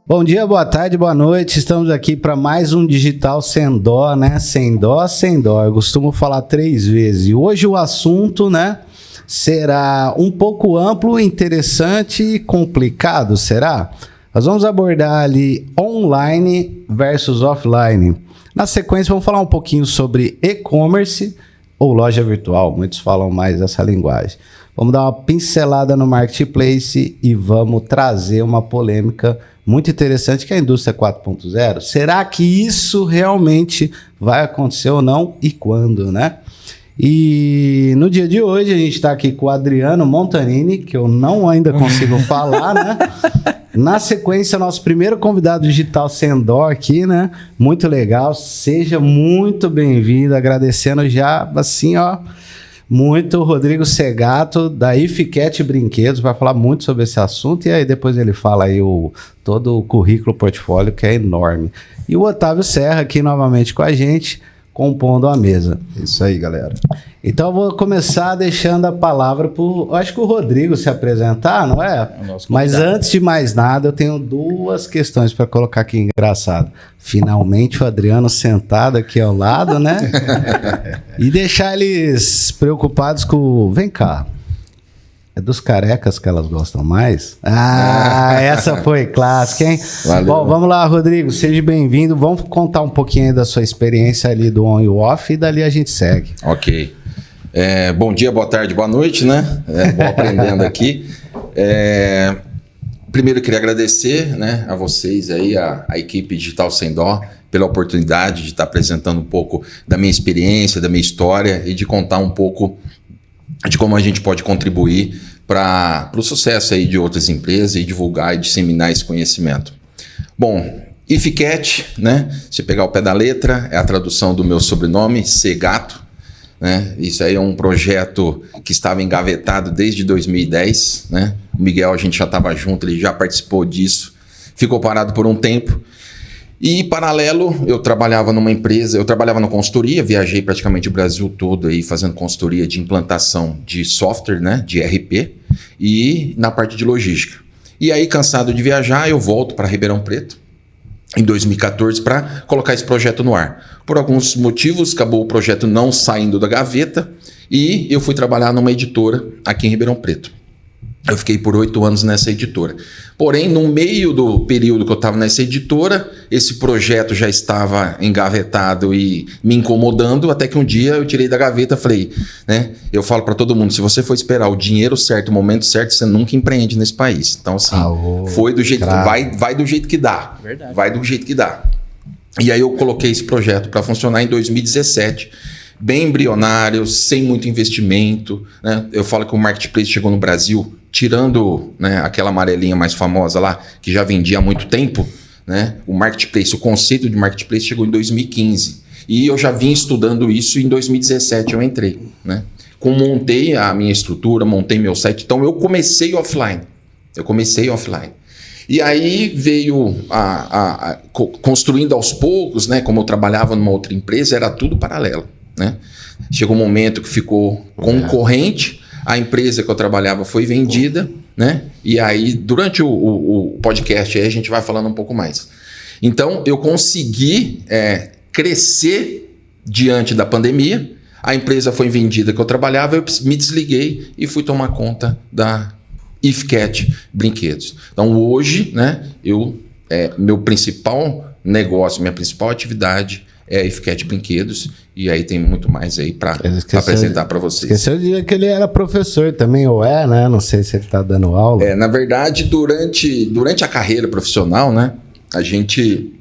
Bom dia, boa tarde, boa noite. Estamos aqui para mais um Digital Sem Dó, né? Sem dó, sem dó. Eu costumo falar 3 vezes. E hoje o assunto, né, será um pouco amplo, interessante e complicado, será? Nós vamos abordar ali online versus offline. Na sequência, vamos falar um pouquinho sobre e-commerce ou loja virtual. Muitos falam mais essa linguagem. Vamos dar uma pincelada no marketplace e vamos trazer uma polêmica muito interessante, que é a indústria 4.0. Será que isso realmente vai acontecer ou não e quando, né? E no dia de hoje a gente está aqui com o Adriano Montanini, que eu não ainda consigo falar, né? Na sequência, nosso primeiro convidado digital sem dó aqui, né? Muito legal, seja muito bem-vindo, agradecendo já, assim, ó, muito o Rodrigo Segato, da Ifiquete Brinquedos, vai falar muito sobre esse assunto, e aí depois ele fala aí todo o currículo, portfólio, que é enorme. E o Otávio Serra aqui novamente com a gente, compondo a mesa. Isso aí, galera. Então eu vou começar deixando a palavra para acho que o Rodrigo se apresentar, não é? Mas antes de mais nada, eu tenho 2 questões para colocar aqui, engraçado. Finalmente o Adriano sentado aqui ao lado, né? E deixar eles preocupados com... Vem cá. É dos carecas que elas gostam mais? Essa foi clássica, hein? Valeu. Bom, vamos lá, Rodrigo, seja bem-vindo. Vamos contar um pouquinho aí da sua experiência ali do on e off e dali a gente segue. Ok. Bom dia, boa tarde, boa noite, né? Vou aprendendo aqui. Primeiro eu queria agradecer, né, a vocês aí, a equipe Digital Sem Dó, pela oportunidade de estar apresentando um pouco da minha experiência, da minha história e de contar um pouco de como a gente pode contribuir para o sucesso aí de outras empresas e divulgar e disseminar esse conhecimento. Bom, Ifiquete, né? Se pegar o pé da letra, é a tradução do meu sobrenome, Segato, né? Isso aí é um projeto que estava engavetado desde 2010, né? O Miguel, a gente já estava junto, ele já participou disso, ficou parado por um tempo. E, paralelo, eu trabalhava numa empresa, eu trabalhava na consultoria, viajei praticamente o Brasil todo aí fazendo consultoria de implantação de software, né, de ERP, e na parte de logística. E aí, cansado de viajar, eu volto para Ribeirão Preto, em 2014, para colocar esse projeto no ar. Por alguns motivos, acabou o projeto não saindo da gaveta, e eu fui trabalhar numa editora aqui em Ribeirão Preto. Eu fiquei por 8 anos nessa editora. Porém, no meio do período que eu estava nessa editora, esse projeto já estava engavetado e me incomodando, até que um dia eu tirei da gaveta e falei, né? Eu falo para todo mundo, se você for esperar o dinheiro certo, o momento certo, você nunca empreende nesse país. Então, assim, foi do jeito que vai do jeito que dá. Verdade. Vai do jeito que dá. E aí eu coloquei esse projeto para funcionar em 2017, bem embrionário, sem muito investimento, né? Eu falo que o marketplace chegou no Brasil, tirando, né, aquela amarelinha mais famosa lá, que já vendia há muito tempo, né? O marketplace, o conceito de marketplace chegou em 2015. E eu já vim estudando isso e em 2017 eu entrei, né? Montei a minha estrutura, montei meu site. Então eu comecei offline. E aí veio construindo aos poucos, né? Como eu trabalhava numa outra empresa, era tudo paralelo, né? Chegou um momento que ficou concorrente, a empresa que eu trabalhava foi vendida, né? E aí, durante o podcast, aí a gente vai falando um pouco mais. Então, eu consegui crescer diante da pandemia, a empresa foi vendida que eu trabalhava, eu me desliguei e fui tomar conta da Ifiquete Brinquedos. Então, hoje, né, meu principal negócio, minha principal atividade é a Ifiquete Brinquedos, e aí tem muito mais aí para apresentar para vocês. Esqueceu de dizer que ele era professor também, ou né? Não sei se ele está dando aula. Na verdade, durante a carreira profissional, né, eu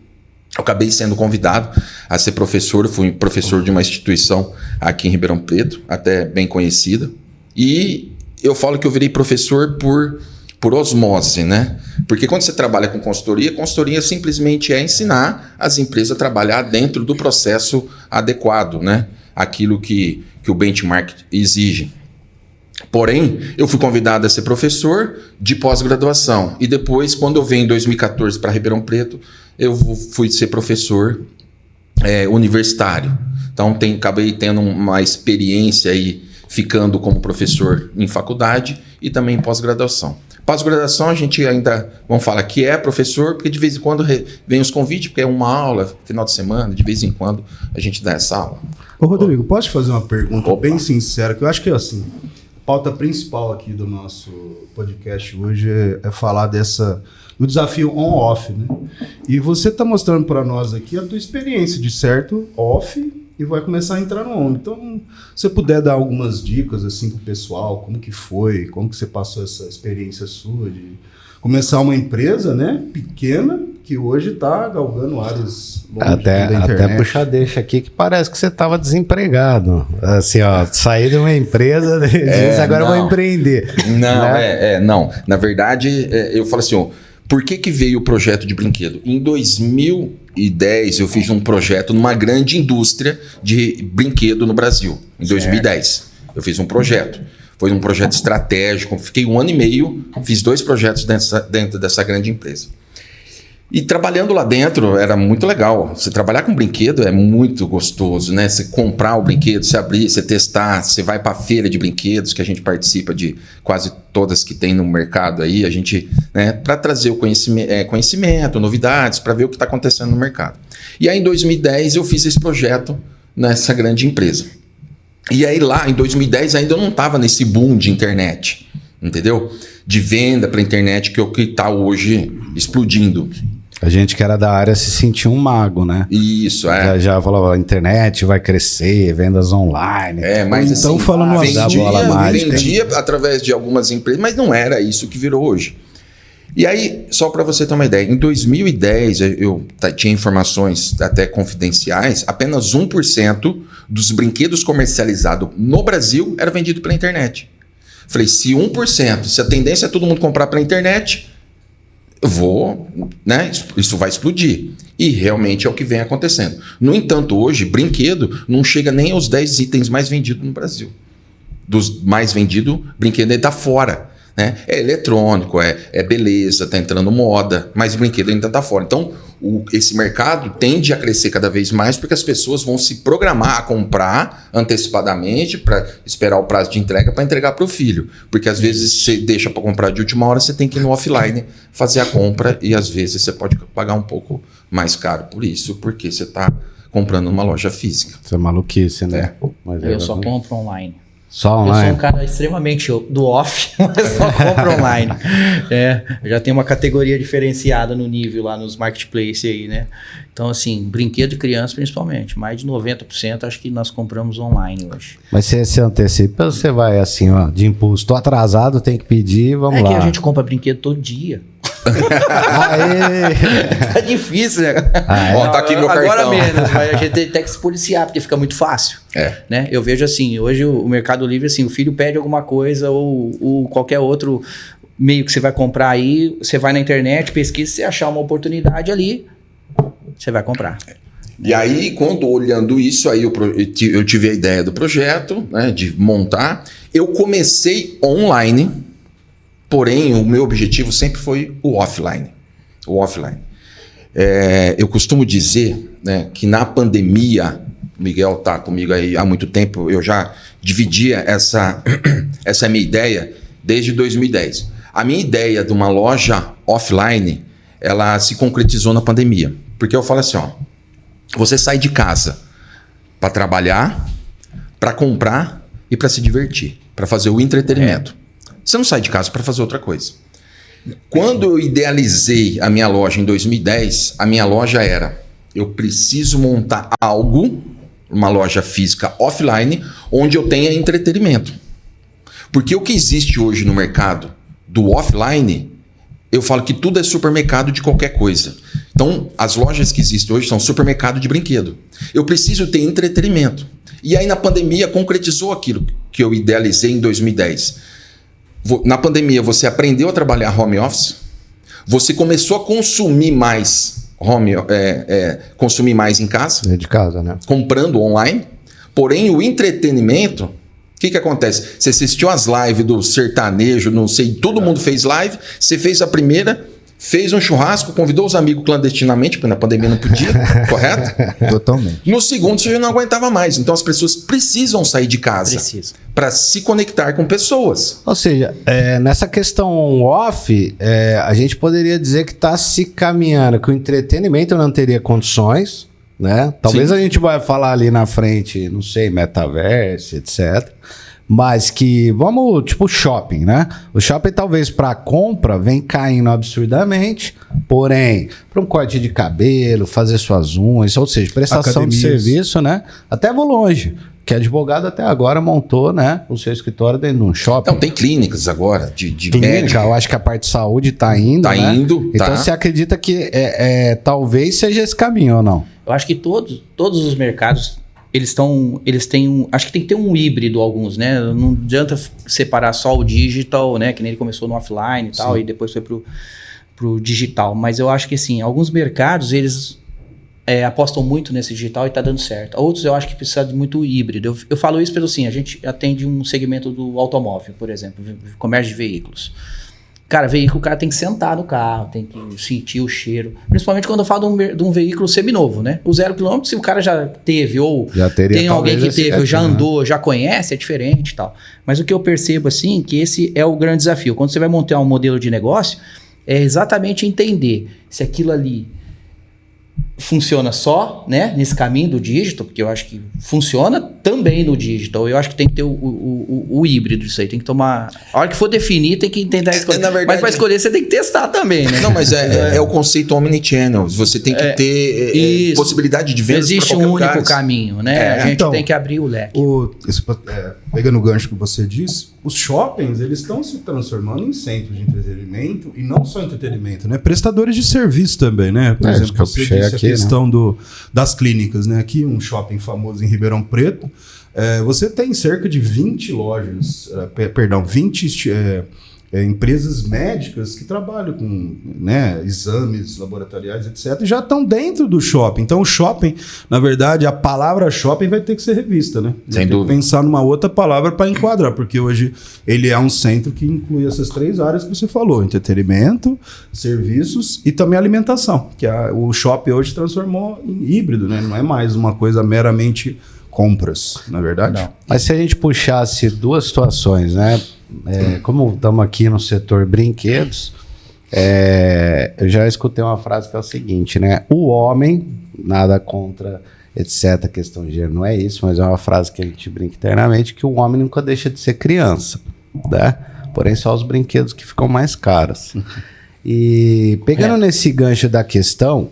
acabei sendo convidado a ser professor, fui professor de uma instituição aqui em Ribeirão Preto, até bem conhecida, e eu falo que eu virei professor por osmose, né? Porque quando você trabalha com consultoria simplesmente é ensinar as empresas a trabalhar dentro do processo adequado, né? Aquilo que o benchmark exige. Porém, eu fui convidado a ser professor de pós-graduação. E depois, quando eu venho em 2014 para Ribeirão Preto, eu fui ser professor universitário. Então, acabei tendo uma experiência aí ficando como professor em faculdade e também pós-graduação. Pós-graduação a gente ainda, vamos falar que é professor, porque de vez em quando vem os convites, porque é uma aula, final de semana, de vez em quando a gente dá essa aula. Ô Rodrigo, posso te fazer uma pergunta Opa. bem sincera, que eu acho que assim, a pauta principal aqui do nosso podcast hoje é falar do desafio on-off, né? E você está mostrando para nós aqui a tua experiência de certo off e vai começar a entrar no on. Então, se você puder dar algumas dicas assim pro pessoal, como que foi, como que você passou essa experiência sua de começar uma empresa, né, pequena, que hoje está galgando áreas longe da internet. Até puxar deixa aqui que parece que você estava desempregado. Assim, ó, saí de uma empresa, agora eu vou empreender. Não, né? não. Na verdade, eu falo assim, ó, por que veio o projeto de brinquedo? Em 2010, eu fiz um projeto numa grande indústria de brinquedo no Brasil. Em 2010, eu fiz um projeto. Foi um projeto estratégico. Fiquei 1 ano e meio, fiz 2 projetos dentro dessa grande empresa. E trabalhando lá dentro era muito legal. Você trabalhar com brinquedo é muito gostoso, né? Você comprar o brinquedo, você abrir, você testar, você vai para a feira de brinquedos, que a gente participa de quase todas que tem no mercado aí, a gente, né, para trazer o conhecimento, novidades, para ver o que está acontecendo no mercado. E aí em 2010 eu fiz esse projeto nessa grande empresa. E aí lá em 2010 ainda eu não estava nesse boom de internet, entendeu? De venda para internet que é o que está hoje explodindo. A gente que era da área se sentia um mago, né? Isso, é. Já falava, a internet vai crescer, vendas online. Mas então, assim, falando vendia através de algumas empresas, mas não era isso que virou hoje. E aí, só para você ter uma ideia, em 2010, eu tinha informações até confidenciais, apenas 1% dos brinquedos comercializados no Brasil era vendido pela internet. Falei, se 1%, se a tendência é todo mundo comprar pela internet, isso vai explodir. E realmente é o que vem acontecendo. No entanto, hoje, brinquedo não chega nem aos 10 itens mais vendidos no Brasil. Dos mais vendidos, brinquedo ainda está fora. Né? É eletrônico, é beleza, está entrando moda, mas brinquedo ainda está fora. Então, esse mercado tende a crescer cada vez mais porque as pessoas vão se programar a comprar antecipadamente para esperar o prazo de entrega para entregar para o filho. Porque às vezes você deixa para comprar de última hora, você tem que ir no offline fazer a compra e às vezes você pode pagar um pouco mais caro por isso, porque você está comprando numa loja física. Isso é maluquice, né? Mas eu só compro online. Só online? Eu sou um cara extremamente do off, mas só compro online. Eu já tenho uma categoria diferenciada no nível lá nos marketplaces aí, né? Então, assim, brinquedo de criança principalmente, mais de 90% acho que nós compramos online hoje. Mas você se antecipa, você vai assim, ó, de impulso, tô atrasado, tem que pedir, vamos lá. É que a gente compra brinquedo todo dia. Tá difícil, né? Ó, tá aqui meu agora cartão. menos, mas a gente tem que se policiar, porque fica muito fácil. Né? Eu vejo assim, hoje o Mercado Livre, assim, o filho pede alguma coisa ou qualquer outro meio que você vai comprar aí, você vai na internet, pesquisa, se achar uma oportunidade ali, você vai comprar. E aí, quando olhando isso, aí eu tive a ideia do projeto, né, de montar. Eu comecei online, porém o meu objetivo sempre foi o offline. Eu costumo dizer, né, que na pandemia, o Miguel está comigo aí há muito tempo, eu já dividia essa minha ideia desde 2010. A minha ideia de uma loja offline, ela se concretizou na pandemia. Porque eu falo assim, ó, você sai de casa para trabalhar, para comprar e para se divertir, para fazer o entretenimento. Você não sai de casa para fazer outra coisa. Quando eu idealizei a minha loja em 2010, a minha loja era, eu preciso montar algo, uma loja física offline, onde eu tenha entretenimento. Porque o que existe hoje no mercado do offline, eu falo que tudo é supermercado de qualquer coisa. Então, as lojas que existem hoje são supermercado de brinquedo. Eu preciso ter entretenimento. E aí, na pandemia, concretizou aquilo que eu idealizei em 2010. Na pandemia, você aprendeu a trabalhar home office, você começou a consumir mais consumir mais em casa. De casa, né? Comprando online. Porém, o entretenimento... O que acontece? Você assistiu as lives do sertanejo, não sei, todo mundo fez live, você fez a primeira, fez um churrasco, convidou os amigos clandestinamente, porque na pandemia não podia, correto? Totalmente. No segundo, você já não aguentava mais. Então, as pessoas precisam sair de casa para se conectar com pessoas. Ou seja, nessa questão on-off, a gente poderia dizer que está se caminhando, que o entretenimento não teria condições, né? Talvez Sim. a gente vai falar ali na frente, não sei, metaverso, etc. Mas que, vamos, tipo shopping, né? O shopping talvez para compra vem caindo absurdamente, porém, para um corte de cabelo, fazer suas unhas, ou seja, prestação de serviço, né? Até vou longe, que advogado até agora montou, né, o seu escritório dentro de um shopping. Então, tem clínicas agora de Clínica, médico. eu acho que a parte de saúde está indo, Tá né? indo, Então tá. você acredita que talvez seja esse caminho ou não? Eu acho que todos os mercados, eles têm acho que tem que ter um híbrido alguns, né? Não adianta separar só o digital, né? Que nem ele começou no offline e tal, e depois foi pro digital. Mas eu acho que, assim, alguns mercados, eles apostam muito nesse digital e tá dando certo. Outros eu acho que precisa de muito híbrido. Eu falo isso pelo assim, a gente atende um segmento do automóvel, por exemplo, comércio de veículos. Cara, veículo, o cara tem que sentar no carro, tem que sentir o cheiro. Principalmente quando eu falo de um veículo seminovo, né? O 0 km, se o cara já teve, ou Já teria, tem alguém que talvez, teve, ou já né? andou, já conhece, é diferente e tal. Mas o que eu percebo, assim, que esse é o grande desafio. Quando você vai montar um modelo de negócio, é exatamente entender se aquilo ali funciona só, né, nesse caminho do digital, porque eu acho que funciona também no digital. Eu acho que tem que ter o híbrido disso aí, tem que tomar... A hora que for definir, tem que tentar escolher. na verdade, mas para escolher, você tem que testar também, né? Não, mas é o conceito omnichannel. Você tem que ter isso. possibilidade de vendas para Existe qualquer um único lugar. caminho, né? A gente então, tem que abrir o leque. Pegando o gancho que você disse, os shoppings, eles estão se transformando em centros de entretenimento, e não só entretenimento, né? Prestadores de serviço também, né? Por exemplo, que eu você puxei disse aqui, a questão das clínicas, né? Aqui, um shopping famoso em Ribeirão Preto, você tem cerca de 20 lojas, 20 empresas médicas que trabalham com, né, exames laboratoriais, etc., e já estão dentro do shopping. Então, o shopping, na verdade, a palavra shopping vai ter que ser revista, né? Sem Tem dúvida. que pensar numa outra palavra para enquadrar, porque hoje ele é um centro que inclui essas 3 áreas que você falou: entretenimento, serviços e também alimentação, que o shopping hoje transformou em híbrido, né? Não é mais uma coisa meramente compras, na verdade. Não. Mas se a gente puxasse duas situações, né? Como estamos aqui no setor brinquedos, eu já escutei uma frase que é o seguinte, né? O homem, nada contra, etc., questão de gênero, não é isso, mas é uma frase que a gente brinca internamente, que o homem nunca deixa de ser criança, né? Porém, só os brinquedos que ficam mais caros. E pegando nesse gancho da questão,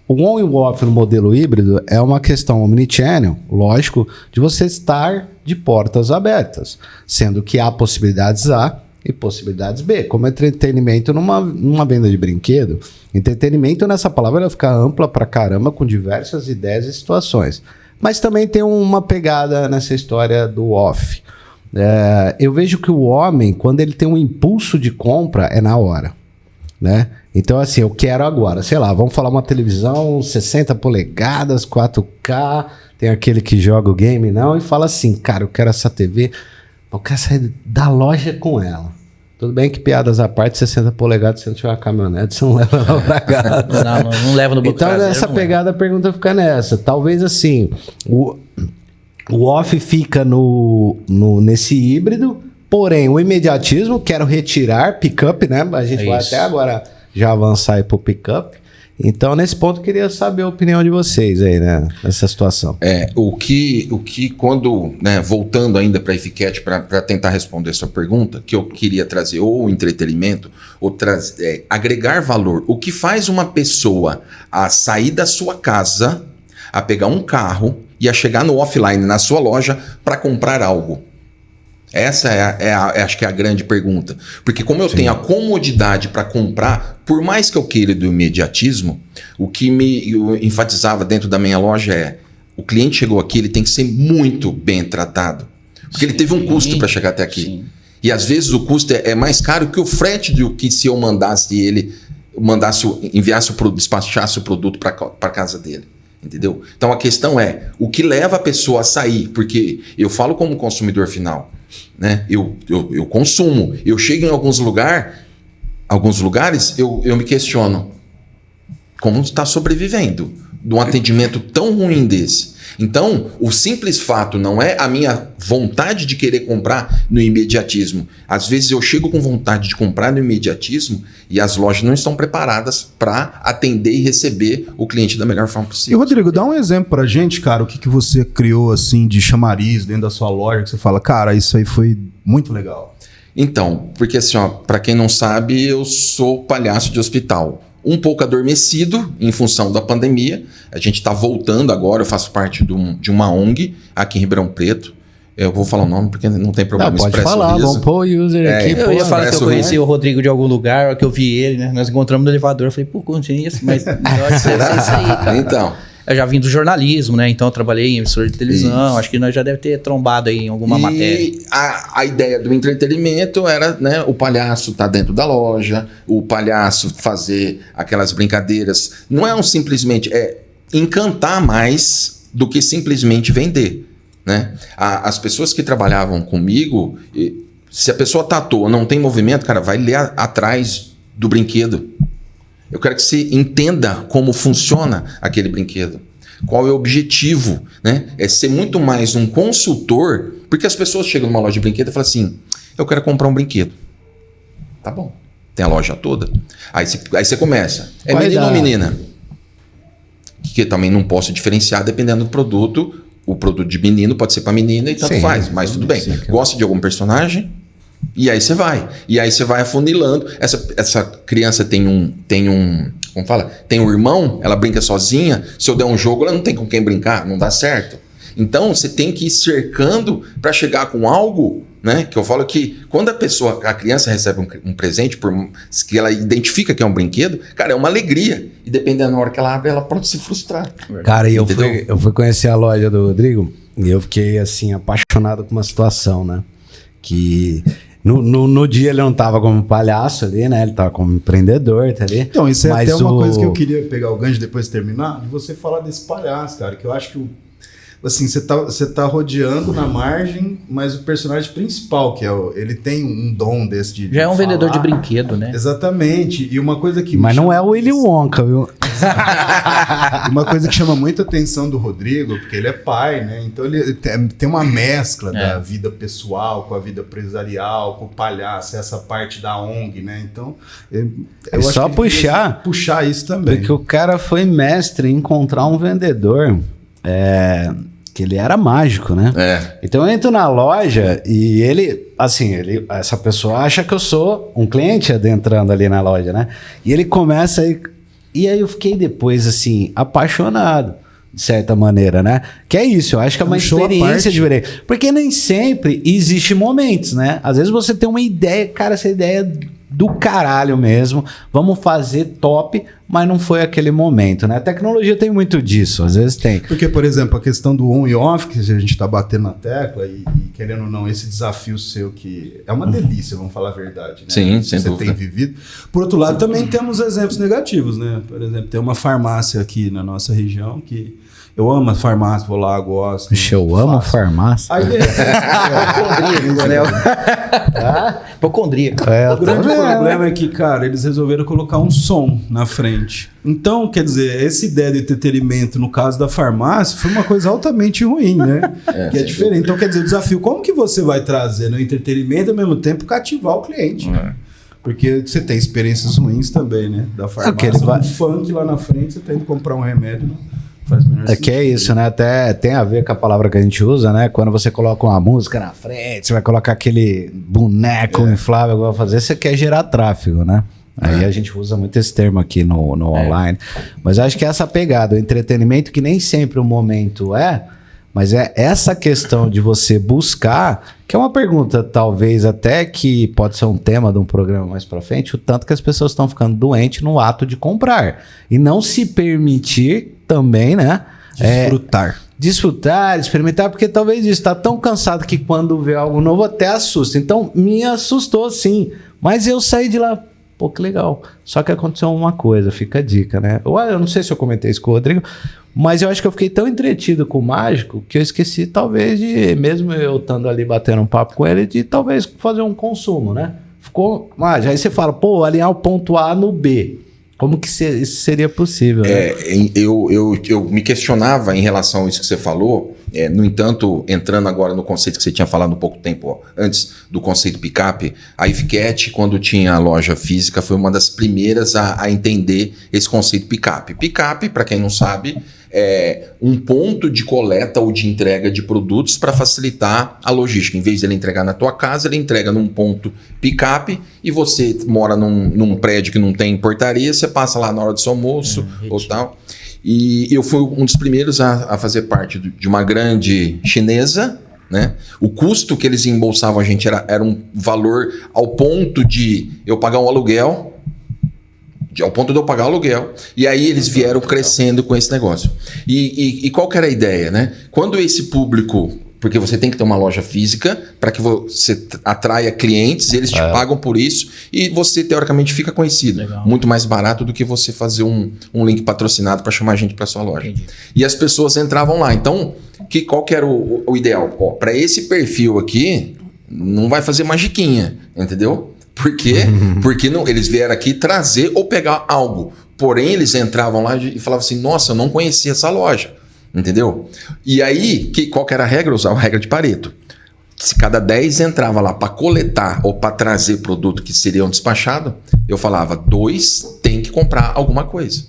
o on e o off no modelo híbrido é uma questão omnichannel, lógico, de você estar de portas abertas, sendo que há possibilidades A e possibilidades B, como entretenimento numa venda de brinquedo. Entretenimento, nessa palavra, ela fica ampla pra caramba, com diversas ideias e situações. Mas também tem uma pegada nessa história do off. Eu vejo que o homem, quando ele tem um impulso de compra, é na hora, né? Então, assim, eu quero agora, sei lá, vamos falar uma televisão 60 polegadas, 4K, tem aquele que joga o game, não, e fala assim, cara, eu quero essa TV, eu quero sair da loja com ela. Tudo bem que, piadas à parte, 60 polegadas, se não tiver uma caminhonete, você não leva ela pra casa. Não leva no banco Então, traseiro, nessa não pegada, a pergunta fica nessa. Talvez, assim, o off fica nesse híbrido, porém, o imediatismo, quero retirar, pick-up, né? A gente vai isso. até agora já avançar aí pro pick-up. Então, nesse ponto, eu queria saber a opinião de vocês aí, né? Nessa situação. O que quando, né, voltando ainda para a Ificat, para tentar responder a sua pergunta, que eu queria trazer ou o entretenimento, ou agregar valor. O que faz uma pessoa a sair da sua casa, a pegar um carro e a chegar no offline, na sua loja, para comprar algo? Essa acho que é a grande pergunta. Porque como eu tenho a comodidade para comprar, por mais que eu queira do imediatismo, o que eu enfatizava dentro da minha loja o cliente chegou aqui, ele tem que ser muito bem tratado. Porque ele teve um custo para chegar até aqui. Sim. E às vezes o custo é mais caro que o frete do que se eu despachasse o produto para casa dele. Entendeu? Então a questão é o que leva a pessoa a sair, porque eu falo como consumidor final, né? Eu consumo, eu chego em alguns lugares, alguns lugares, eu me questiono como está sobrevivendo de um atendimento tão ruim desse. Então, o simples fato não é a minha vontade de querer comprar no imediatismo. Às vezes eu chego com vontade de comprar no imediatismo e as lojas não estão preparadas para atender e receber o cliente da melhor forma E, possível. Rodrigo, dá um exemplo pra gente, cara, o que você criou, assim, de chamariz dentro da sua loja, que você fala, cara, isso aí foi muito legal. Então, porque assim, ó, para quem não sabe, eu sou palhaço de hospital. Um pouco adormecido em função da pandemia. A gente está voltando agora, eu faço parte de uma ONG aqui em Ribeirão Preto. Eu vou falar o nome porque não tem problema. Não, pode Expresso falar, Riso. vamos pôr o user aqui. Eu ia falar que eu Expresso conheci o Rodrigo de algum lugar, a hora que eu vi ele, né? Nós encontramos no elevador, eu falei, pô, continha isso, mas melhor que será isso aí, cara. Então, Eu já vim do jornalismo, né? Então eu trabalhei em emissora de televisão. Isso. Acho que nós já deve ter trombado aí em alguma matéria. E a ideia do entretenimento era, né, o palhaço tá dentro da loja, o palhaço fazer aquelas brincadeiras. Não é simplesmente encantar mais do que simplesmente vender, né? As pessoas que trabalhavam comigo, se a pessoa tá à toa, não tem movimento, cara, vai ler atrás do brinquedo. Eu quero que você entenda como funciona aquele brinquedo. Qual é o objetivo, né? É ser muito mais um consultor, porque as pessoas chegam numa loja de brinquedo e falam assim, eu quero comprar um brinquedo. Tá bom, tem a loja toda. Aí você começa, é Vai menino dar. ou menina? Que eu também não posso diferenciar dependendo do produto. O produto de menino pode ser para menina e tanto Sim, faz, mas tudo bem. sim. Gosta de algum personagem? E aí você vai. E aí você vai afunilando. Essa criança tem um como fala? Tem um irmão, ela brinca sozinha. Se eu der um jogo, ela não tem com quem brincar, não dá certo. Então você tem que ir cercando para chegar com algo, né? Que eu falo que quando a criança recebe um presente, por que ela identifica que é um brinquedo, cara, é uma alegria. E dependendo da hora que ela abre, ela pode se frustrar. Cara, e eu Entendeu? fui conhecer a loja do Rodrigo e eu fiquei, assim, apaixonado com uma situação, né? Que no dia ele não tava como palhaço ali, né? Ele tava como empreendedor, tá ali. Então, isso é Mas até uma coisa que eu queria pegar o gancho de depois de terminar, de você falar desse palhaço, cara, que eu acho que assim, você tá rodeando na margem, mas o personagem principal, que ele tem um dom desse de Já é um falar. vendedor de brinquedo, né? Exatamente. E uma coisa que Mas não é o Willy Wonka, viu? uma coisa que chama muita atenção do Rodrigo, porque ele é pai, né? Então ele tem uma mescla da vida pessoal com a vida empresarial, com o palhaço, essa parte da ONG, né? Então, eu acho só que ele queria puxar isso também. Porque o cara foi mestre em encontrar um vendedor que ele era mágico, né? Então eu entro na loja e essa pessoa acha que eu sou um cliente adentrando ali na loja, né? E ele começa e aí eu fiquei depois, assim, apaixonado, de certa maneira, né? Que é isso, eu acho que é uma show à experiência parte. de ver. Porque nem sempre existe momentos, né? Às vezes você tem uma ideia, cara, essa ideia do caralho mesmo, vamos fazer top, mas não foi aquele momento, né? A tecnologia tem muito disso, às vezes tem. Porque, por exemplo, a questão do on e off, que a gente está batendo na tecla, e querendo ou não, esse desafio seu que é uma delícia, vamos falar a verdade, né? Sim, sem Você dúvida. tem vivido. Por outro lado, também temos exemplos negativos, né? Por exemplo, tem uma farmácia aqui na nossa região que eu amo a farmácia, vou lá, gosto. Eu amo faço. farmácia. Aí, Hipocondríaco. o grande problema é que, cara, eles resolveram colocar um som na frente. Então, quer dizer, essa ideia de entretenimento, no caso da farmácia, foi uma coisa altamente ruim, né? Que é diferente. Então, quer dizer, o desafio, como que você vai trazer no entretenimento e, ao mesmo tempo, cativar o cliente? Porque você tem experiências ruins também, né? Da farmácia, um funk lá na frente, você tá indo comprar um remédio, não faz o menor É que é isso, né? Até tem a ver com a palavra que a gente usa, né? Quando você coloca uma música na frente, você vai colocar aquele boneco inflável que vai fazer, você quer gerar tráfego, né? Aí a gente usa muito esse termo aqui no online. Mas acho que é essa pegada, o entretenimento, que nem sempre o momento mas é essa questão de você buscar, que é uma pergunta talvez até que pode ser um tema de um programa mais pra frente, o tanto que as pessoas estão ficando doentes no ato de comprar. E não se permitir também, né? Desfrutar, experimentar, porque talvez isso está tão cansado que quando vê algo novo até assusta. Então, me assustou sim, mas eu saí de lá, pô, que legal. Só que aconteceu uma coisa, fica a dica, né? Eu não sei se eu comentei isso com o Rodrigo, mas eu acho que eu fiquei tão entretido com o mágico que eu esqueci talvez de, mesmo eu estando ali batendo um papo com ele, de talvez fazer um consumo, né? ficou... aí você fala, pô, alinhar o ponto A no B. Como que isso seria possível? Né? Eu me questionava em relação a isso que você falou. No entanto, entrando agora no conceito que você tinha falado um pouco tempo antes do conceito picape, a Ifcat, quando tinha a loja física, foi uma das primeiras a entender esse conceito picape. Picape, para quem não sabe, é um ponto de coleta ou de entrega de produtos para facilitar a logística. Em vez de ele entregar na tua casa, ele entrega num ponto picape e você mora num prédio que não tem portaria, você passa lá na hora do seu almoço ou tal. E eu fui um dos primeiros a fazer parte de uma grande chinesa, né? O custo que eles embolsavam a gente era um valor ao ponto de eu pagar um aluguel, ao ponto de eu pagar o aluguel. E aí eles vieram crescendo com esse negócio. E qual que era a ideia, né? Quando esse público... Porque você tem que ter uma loja física para que você atraia clientes, eles te pagam por isso e você, teoricamente, fica conhecido. Legal. Muito mais barato do que você fazer um link patrocinado para chamar a gente para sua loja. Entendi. E as pessoas entravam lá. Então, qual que era o ideal? Para esse perfil aqui, não vai fazer magiquinha, entendeu? Por quê? Porque eles vieram aqui trazer ou pegar algo. Porém, eles entravam lá e falavam assim, nossa, eu não conhecia essa loja. Entendeu? E aí, qual que era a regra? Eu usava a regra de Pareto. Se cada 10 entrava lá para coletar ou para trazer produto que seriam despachados, eu falava, 2 tem que comprar alguma coisa.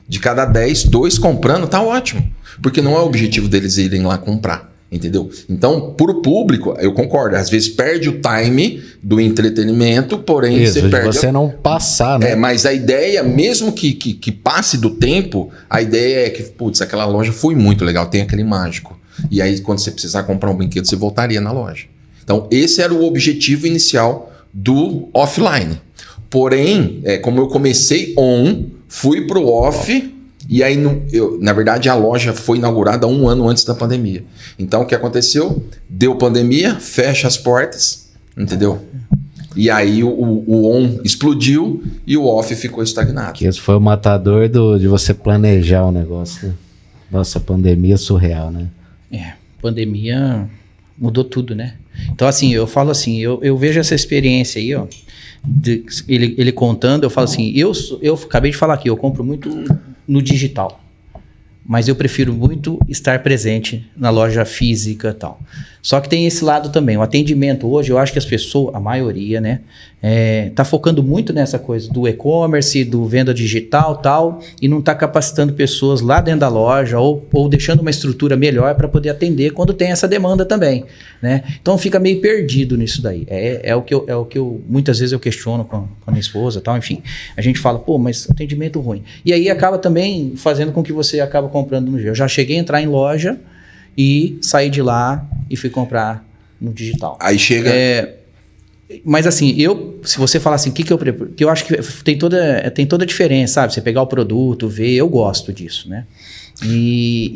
De cada 10, 2 comprando, tá ótimo. Porque não é o objetivo deles irem lá comprar. Entendeu? Então, pro público, eu concordo. Às vezes perde o time do entretenimento, porém isso, você perde... você não passar, né? Mas a ideia, mesmo que passe do tempo, a ideia é que, putz, aquela loja foi muito legal, tem aquele mágico. E aí, quando você precisar comprar um brinquedo, você voltaria na loja. Então, esse era o objetivo inicial do offline. Porém, como eu comecei fui pro off... E aí, na verdade, a loja foi inaugurada 1 ano antes da pandemia. Então, o que aconteceu? Deu pandemia, fecha as portas, entendeu? E aí, o on explodiu e o off ficou estagnado. Esse foi o matador de você planejar o negócio. Né? Nossa, pandemia surreal, né? Pandemia mudou tudo, né? Então, assim, eu falo assim, eu vejo essa experiência aí, ó. Ele contando, eu falo assim, eu acabei de falar aqui, eu compro muito no digital, mas eu prefiro muito estar presente na loja física e tal. Só que tem esse lado também, o atendimento hoje, eu acho que as pessoas, a maioria, né, tá focando muito nessa coisa do e-commerce, do venda digital e tal, e não tá capacitando pessoas lá dentro da loja ou deixando uma estrutura melhor para poder atender quando tem essa demanda também, né? Então fica meio perdido nisso daí. É o que eu muitas vezes eu questiono com a minha esposa e tal, enfim. A gente fala, pô, mas atendimento ruim. E aí acaba também fazendo com que você acaba comprando no dia. Eu já cheguei a entrar em loja e saí de lá e fui comprar no digital. Aí chega... Mas assim, se você falar assim, o que eu preparo? Que eu acho que tem toda a diferença, sabe? Você pegar o produto, ver, eu gosto disso, né?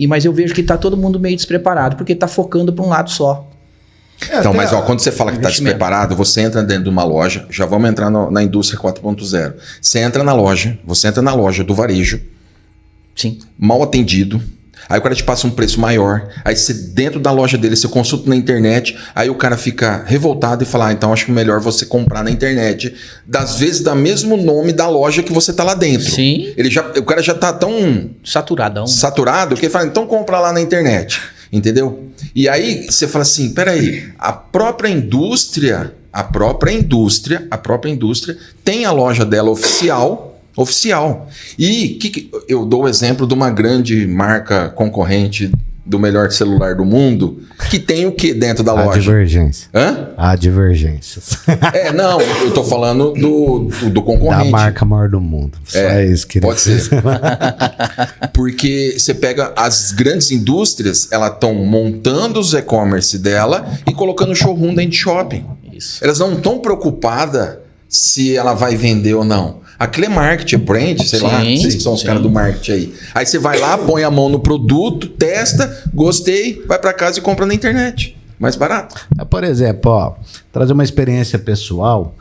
Mas eu vejo que tá todo mundo meio despreparado, porque tá focando para um lado só. Então, mas quando você fala que está despreparado, você entra dentro de uma loja, já vamos entrar na indústria 4.0. Você entra na loja do varejo, sim, mal atendido. Aí o cara te passa um preço maior. Aí você, dentro da loja dele, você consulta na internet. Aí o cara fica revoltado e fala, então acho que melhor você comprar na internet. Das vezes dá mesmo nome da loja que você tá lá dentro. Sim. O cara já tá tão... Saturado que ele fala, então compra lá na internet. Entendeu? E aí você fala assim, peraí, a própria indústria tem a loja dela oficial. E eu dou o exemplo de uma grande marca concorrente do melhor celular do mundo, que tem o que dentro da loja? Divergência. Hã? Há divergências. Não, eu tô falando do concorrente. Da marca maior do mundo. Só isso que pode ser. Porque você pega as grandes indústrias, elas estão montando os e-commerce dela e colocando showroom dentro de shopping. Isso. Elas não estão preocupadas se ela vai vender ou não. Aquilo é marketing, brand, sei lá, vocês que são os caras do marketing aí. Aí você vai lá, põe a mão no produto, testa, gostei, vai para casa e compra na internet. Mais barato. Por exemplo, trazer uma experiência pessoal,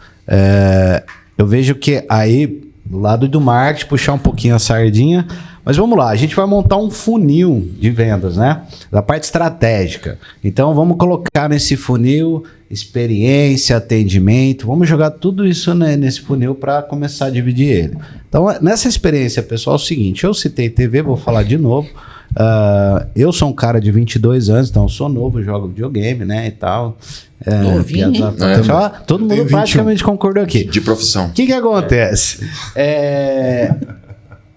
eu vejo que aí, do lado do marketing, puxar um pouquinho a sardinha, Mas vamos lá, a gente vai montar um funil de vendas, né? Da parte estratégica. Então vamos colocar nesse funil experiência, atendimento, vamos jogar tudo isso, né, nesse funil para começar a dividir ele. Então nessa experiência, pessoal, é o seguinte, eu citei TV, vou falar de novo. Eu sou um cara de 22 anos, então eu sou novo, jogo videogame, né, e tal. Todo mundo praticamente concordou aqui. De profissão. O que acontece?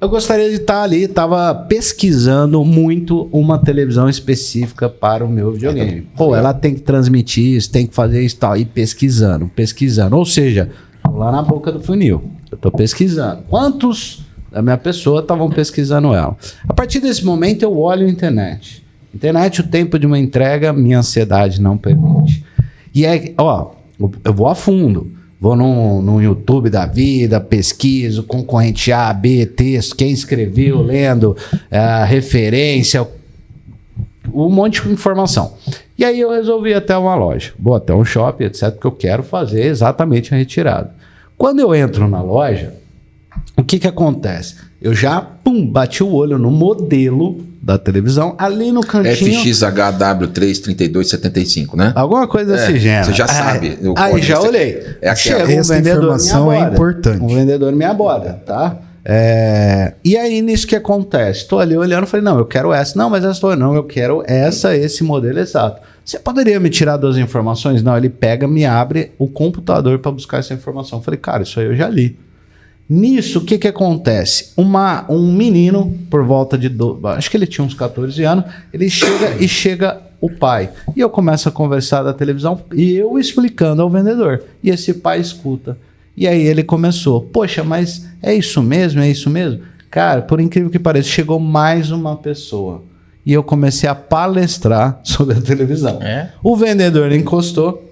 Eu gostaria de estar ali, estava pesquisando muito uma televisão específica para o meu videogame. Pô, ela tem que transmitir isso, tem que fazer isso e tal. E pesquisando. Ou seja, lá na boca do funil. Eu estou pesquisando. Quantos da minha pessoa estavam pesquisando ela? A partir desse momento eu olho a internet. Internet, o tempo de uma entrega, minha ansiedade não permite. E aí, eu vou a fundo. Vou no YouTube da vida, pesquiso, concorrente A, B, texto, quem escreveu, lendo, referência, um monte de informação. E aí eu resolvi ir até uma loja, vou até um shopping, etc, porque eu quero fazer exatamente a retirada. Quando eu entro na loja, o que acontece? Eu já, bati o olho no modelo da televisão, ali no cantinho... FXHW33275, né? Alguma coisa desse gênero. Você já sabe. Aí já olhei. Essa informação é importante. Um vendedor me aborda, tá? E aí, nisso que acontece? Estou ali olhando, falei, não, eu quero essa. Não, mas essa não, eu quero esse modelo exato. Você poderia me tirar 2 informações? Não, ele pega, me abre o computador para buscar essa informação. Eu falei, cara, isso aí eu já li. Nisso, o que acontece? Um menino, por volta de... acho que ele tinha uns 14 anos, ele chega o pai. E eu começo a conversar da televisão e eu explicando ao vendedor. E esse pai escuta. E aí ele começou, poxa, mas é isso mesmo? É isso mesmo? Cara, por incrível que pareça, chegou mais uma pessoa. E eu comecei a palestrar sobre a televisão. O vendedor encostou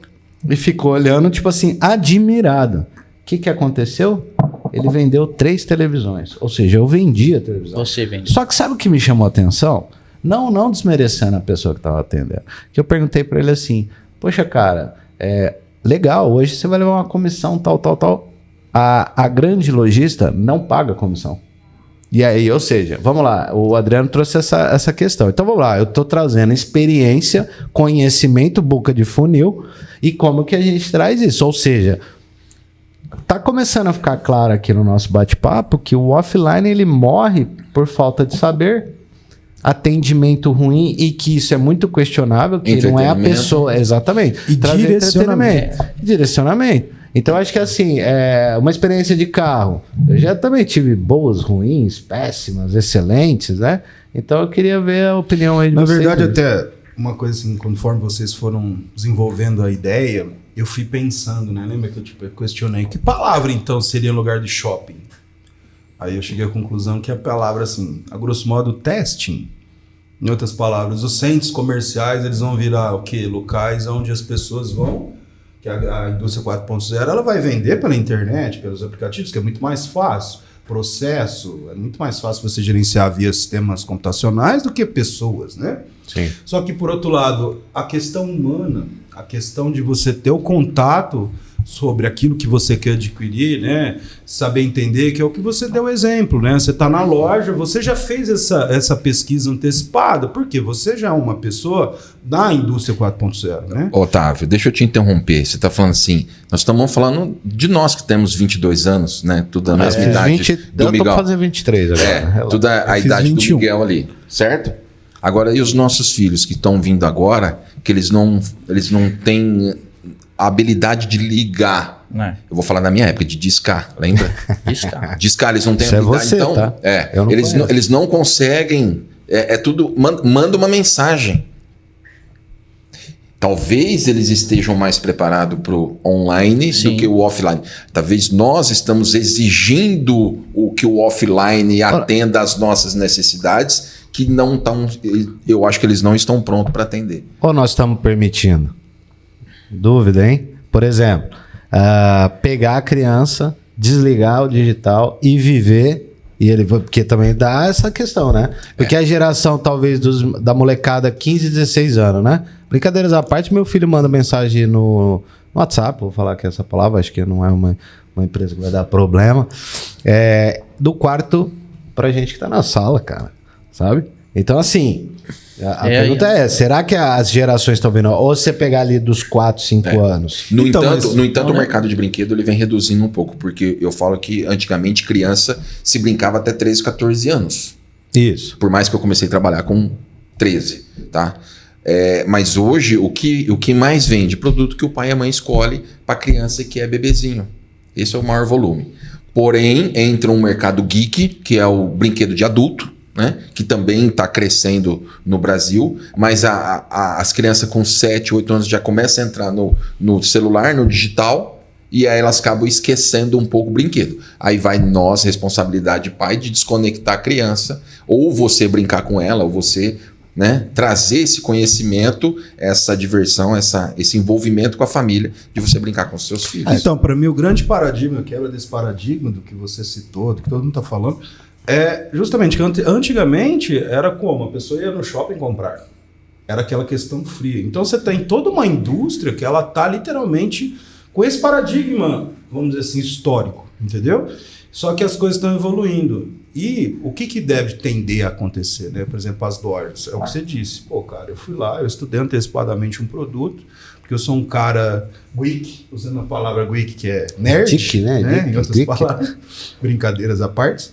e ficou olhando, tipo assim, admirado. O que aconteceu? Ele vendeu 3 televisões. Ou seja, eu vendi a televisão. Você vendeu. Só que sabe o que me chamou a atenção? Não desmerecendo a pessoa que estava atendendo. Que eu perguntei para ele assim, poxa, cara, legal, hoje você vai levar uma comissão tal. A grande lojista não paga comissão. E aí, ou seja, vamos lá, o Adriano trouxe essa questão. Então vamos lá, eu estou trazendo experiência, conhecimento, boca de funil, e como que a gente traz isso? Ou seja... Tá começando a ficar claro aqui no nosso bate-papo que o offline ele morre por falta de saber, atendimento ruim e que isso é muito questionável, que não é a pessoa... Exatamente. E direcionamento. Então, acho que assim, uma experiência de carro. Eu já também tive boas, ruins, péssimas, excelentes, né? Então, eu queria ver a opinião aí de vocês. Na verdade, até uma coisa assim, conforme vocês foram desenvolvendo a ideia... Eu fui pensando, né? Lembra que eu questionei que palavra então seria lugar de shopping? Aí eu cheguei à conclusão que a palavra, assim, a grosso modo, testing. Em outras palavras, os centros comerciais, eles vão virar o quê? Locais onde as pessoas vão, que a indústria 4.0, ela vai vender pela internet, pelos aplicativos, que é muito mais fácil. Processo, é muito mais fácil você gerenciar via sistemas computacionais do que pessoas, né? Sim. Só que, por outro lado, a questão humana, a questão de você ter o contato sobre aquilo que você quer adquirir, né? Saber entender, que é o que você deu exemplo, né? Você está na loja, você já fez essa pesquisa antecipada, porque você já é uma pessoa da indústria 4.0, né? Otávio, deixa eu te interromper. Você está falando assim, nós estamos falando de nós que temos 22 anos, né? Tudo a mesma idade do Miguel. Eu tô fazendo 23 agora. Tudo a idade 21. Do Miguel ali, certo? Agora, e os nossos filhos que estão vindo agora, que eles não têm a habilidade de ligar. Eu vou falar na minha época, de discar, lembra? Discar, eles não têm habilidade. Você, então, tá? Eles não conseguem. Tudo. Manda uma mensagem. Talvez eles estejam mais preparados para o online do que o offline. Talvez nós estamos exigindo que o offline atenda às nossas necessidades, que não estão. Eu acho que eles não estão prontos para atender. Ou nós estamos permitindo? Dúvida, hein? Por exemplo, pegar a criança, desligar o digital e viver. Porque também dá essa questão, né? Porque a geração, talvez, da molecada 15, 16 anos, né? Brincadeiras à parte, meu filho manda mensagem no WhatsApp, vou falar que essa palavra, acho que não é uma empresa que vai dar problema. Do quarto pra gente que tá na sala, cara, sabe? Então, assim, a pergunta é, será que as gerações estão vindo? Ou você pegar ali dos 4, 5 anos? No entanto, o mercado de brinquedo ele vem reduzindo um pouco, porque eu falo que antigamente criança se brincava até 13, 14 anos. Isso. Por mais que eu comecei a trabalhar com 13, tá? Mas hoje, o que mais vende? Produto que o pai e a mãe escolhe para criança que é bebezinho. Esse é o maior volume. Porém, entra um mercado geek, que é o brinquedo de adulto, né? Que também está crescendo no Brasil, mas as crianças com 7, 8 anos já começam a entrar no celular, no digital, e aí elas acabam esquecendo um pouco o brinquedo. Aí vai nós, responsabilidade de pai, de desconectar a criança, ou você brincar com ela, ou você, né, trazer esse conhecimento, essa diversão, esse envolvimento com a família, de você brincar com os seus filhos. Então, para mim, o grande paradigma, a quebra desse paradigma do que você citou, do que todo mundo está falando, é justamente que antigamente era como? A pessoa ia no shopping comprar. Era aquela questão fria. Então você tem toda uma indústria que ela está literalmente com esse paradigma, vamos dizer assim, histórico, entendeu? Só que as coisas estão evoluindo. E o que deve tender a acontecer, né? Por exemplo, as lojas. É o que você disse. Pô, cara, eu fui lá, eu estudei antecipadamente um produto, porque eu sou um cara geek, usando a palavra geek, que é nerd, Geek, né? Em outras palavras, brincadeiras à parte.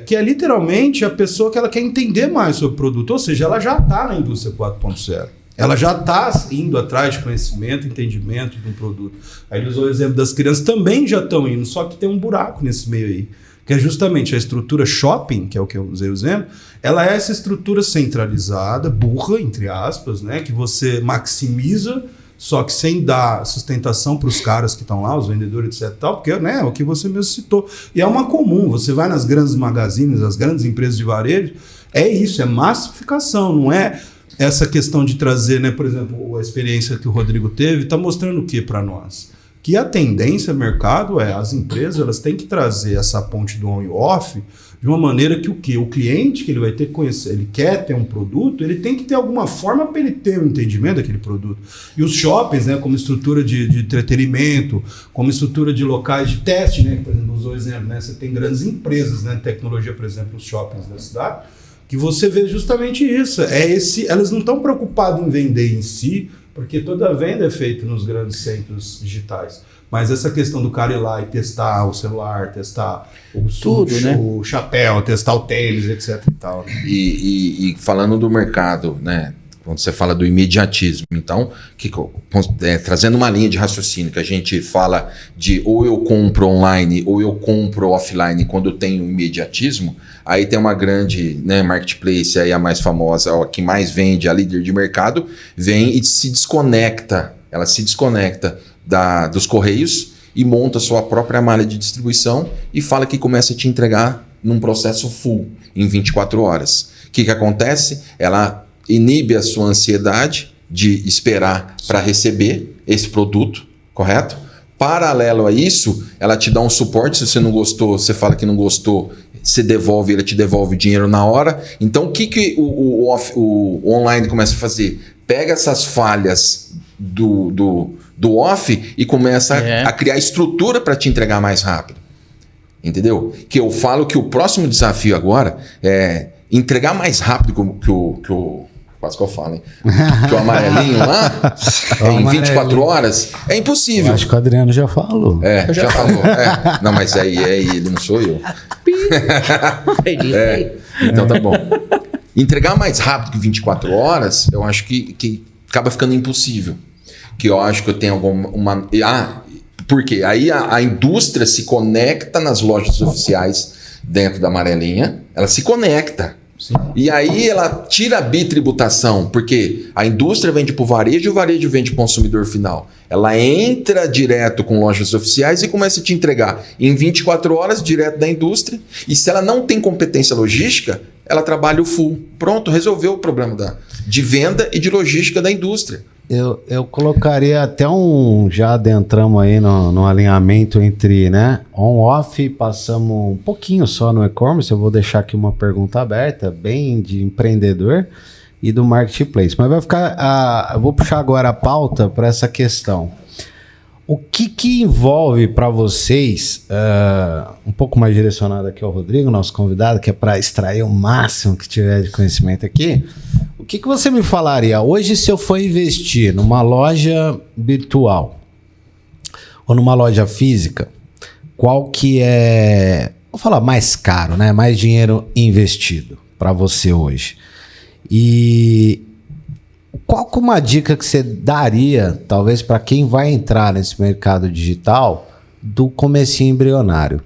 Que é literalmente a pessoa que ela quer entender mais sobre o produto, ou seja, ela já está na indústria 4.0. Ela já está indo atrás de conhecimento, entendimento de um produto. Aí ele usou o exemplo das crianças, também já estão indo, só que tem um buraco nesse meio aí, que é justamente a estrutura shopping, que é o que eu usei o exemplo, ela é essa estrutura centralizada, burra, entre aspas, né, que você maximiza, só que sem dar sustentação para os caras que estão lá, os vendedores, etc. Tal, porque, né, é o que você mesmo citou. E é uma comum, você vai nas grandes magazines, as grandes empresas de varejo, é isso, é massificação, não é essa questão de trazer, né, por exemplo, a experiência que o Rodrigo teve, está mostrando o que para nós? Que a tendência do mercado as empresas elas têm que trazer essa ponte do on e off de uma maneira que o cliente que ele vai ter que conhecer, ele quer ter um produto, ele tem que ter alguma forma para ele ter um entendimento daquele produto. E os shoppings, né, como estrutura de entretenimento, como estrutura de locais de teste, né, por exemplo, usou o exemplo, né, você tem grandes empresas, né, de tecnologia, por exemplo, os shoppings da cidade, que você vê justamente isso. Elas não estão preocupadas em vender em si, porque toda a venda é feita nos grandes centros digitais. Mas essa questão do cara ir lá e testar o celular, testar o chapéu, testar o tênis, etc. E tal, né? E falando do mercado, né? Quando você fala do imediatismo, então, trazendo uma linha de raciocínio que a gente fala de ou eu compro online ou eu compro offline quando eu tenho imediatismo, aí tem uma grande, né, marketplace, aí a mais famosa, a que mais vende, a líder de mercado, vem e se desconecta, ela se desconecta dos correios e monta sua própria malha de distribuição e fala que começa a te entregar num processo full, em 24 horas. O que acontece? Ela inibe a sua ansiedade de esperar para receber esse produto, correto? Paralelo a isso, ela te dá um suporte. Se você não gostou, você fala que não gostou, você devolve, ela te devolve o dinheiro na hora. Então, o que o online começa a fazer? Pega essas falhas do off e começa a criar estrutura para te entregar mais rápido. Entendeu? Que eu falo que o próximo desafio agora é entregar mais rápido que o quase que eu falo, hein? Que o amarelinho lá, em 24 horas, é impossível. Eu acho que o Adriano já falou. Já falou. Não, mas aí ele, não sou eu. Então tá bom. Entregar mais rápido que 24 horas, eu acho que acaba ficando impossível. Que eu acho que eu tenho alguma... por quê? Aí a indústria se conecta nas lojas oficiais dentro da amarelinha, ela se conecta. Sim. E aí ela tira a bitributação, porque a indústria vende para o varejo e o varejo vende para o consumidor final. Ela entra direto com lojas oficiais e começa a te entregar em 24 horas direto da indústria. E se ela não tem competência logística, ela trabalha o full. Pronto, resolveu o problema de venda e de logística da indústria. Eu colocaria até já adentramos aí no alinhamento entre, né, on-off, passamos um pouquinho só no e-commerce, eu vou deixar aqui uma pergunta aberta, bem de empreendedor e do marketplace, mas vai ficar, eu vou puxar agora a pauta para essa questão. O que envolve para vocês, um pouco mais direcionado aqui ao Rodrigo, nosso convidado, que é para extrair o máximo que tiver de conhecimento aqui, o que você me falaria hoje se eu for investir numa loja virtual ou numa loja física, qual que é, vou falar mais caro, né? Mais dinheiro investido para você hoje? E qual que é uma dica que você daria, talvez, para quem vai entrar nesse mercado digital do comecinho embrionário?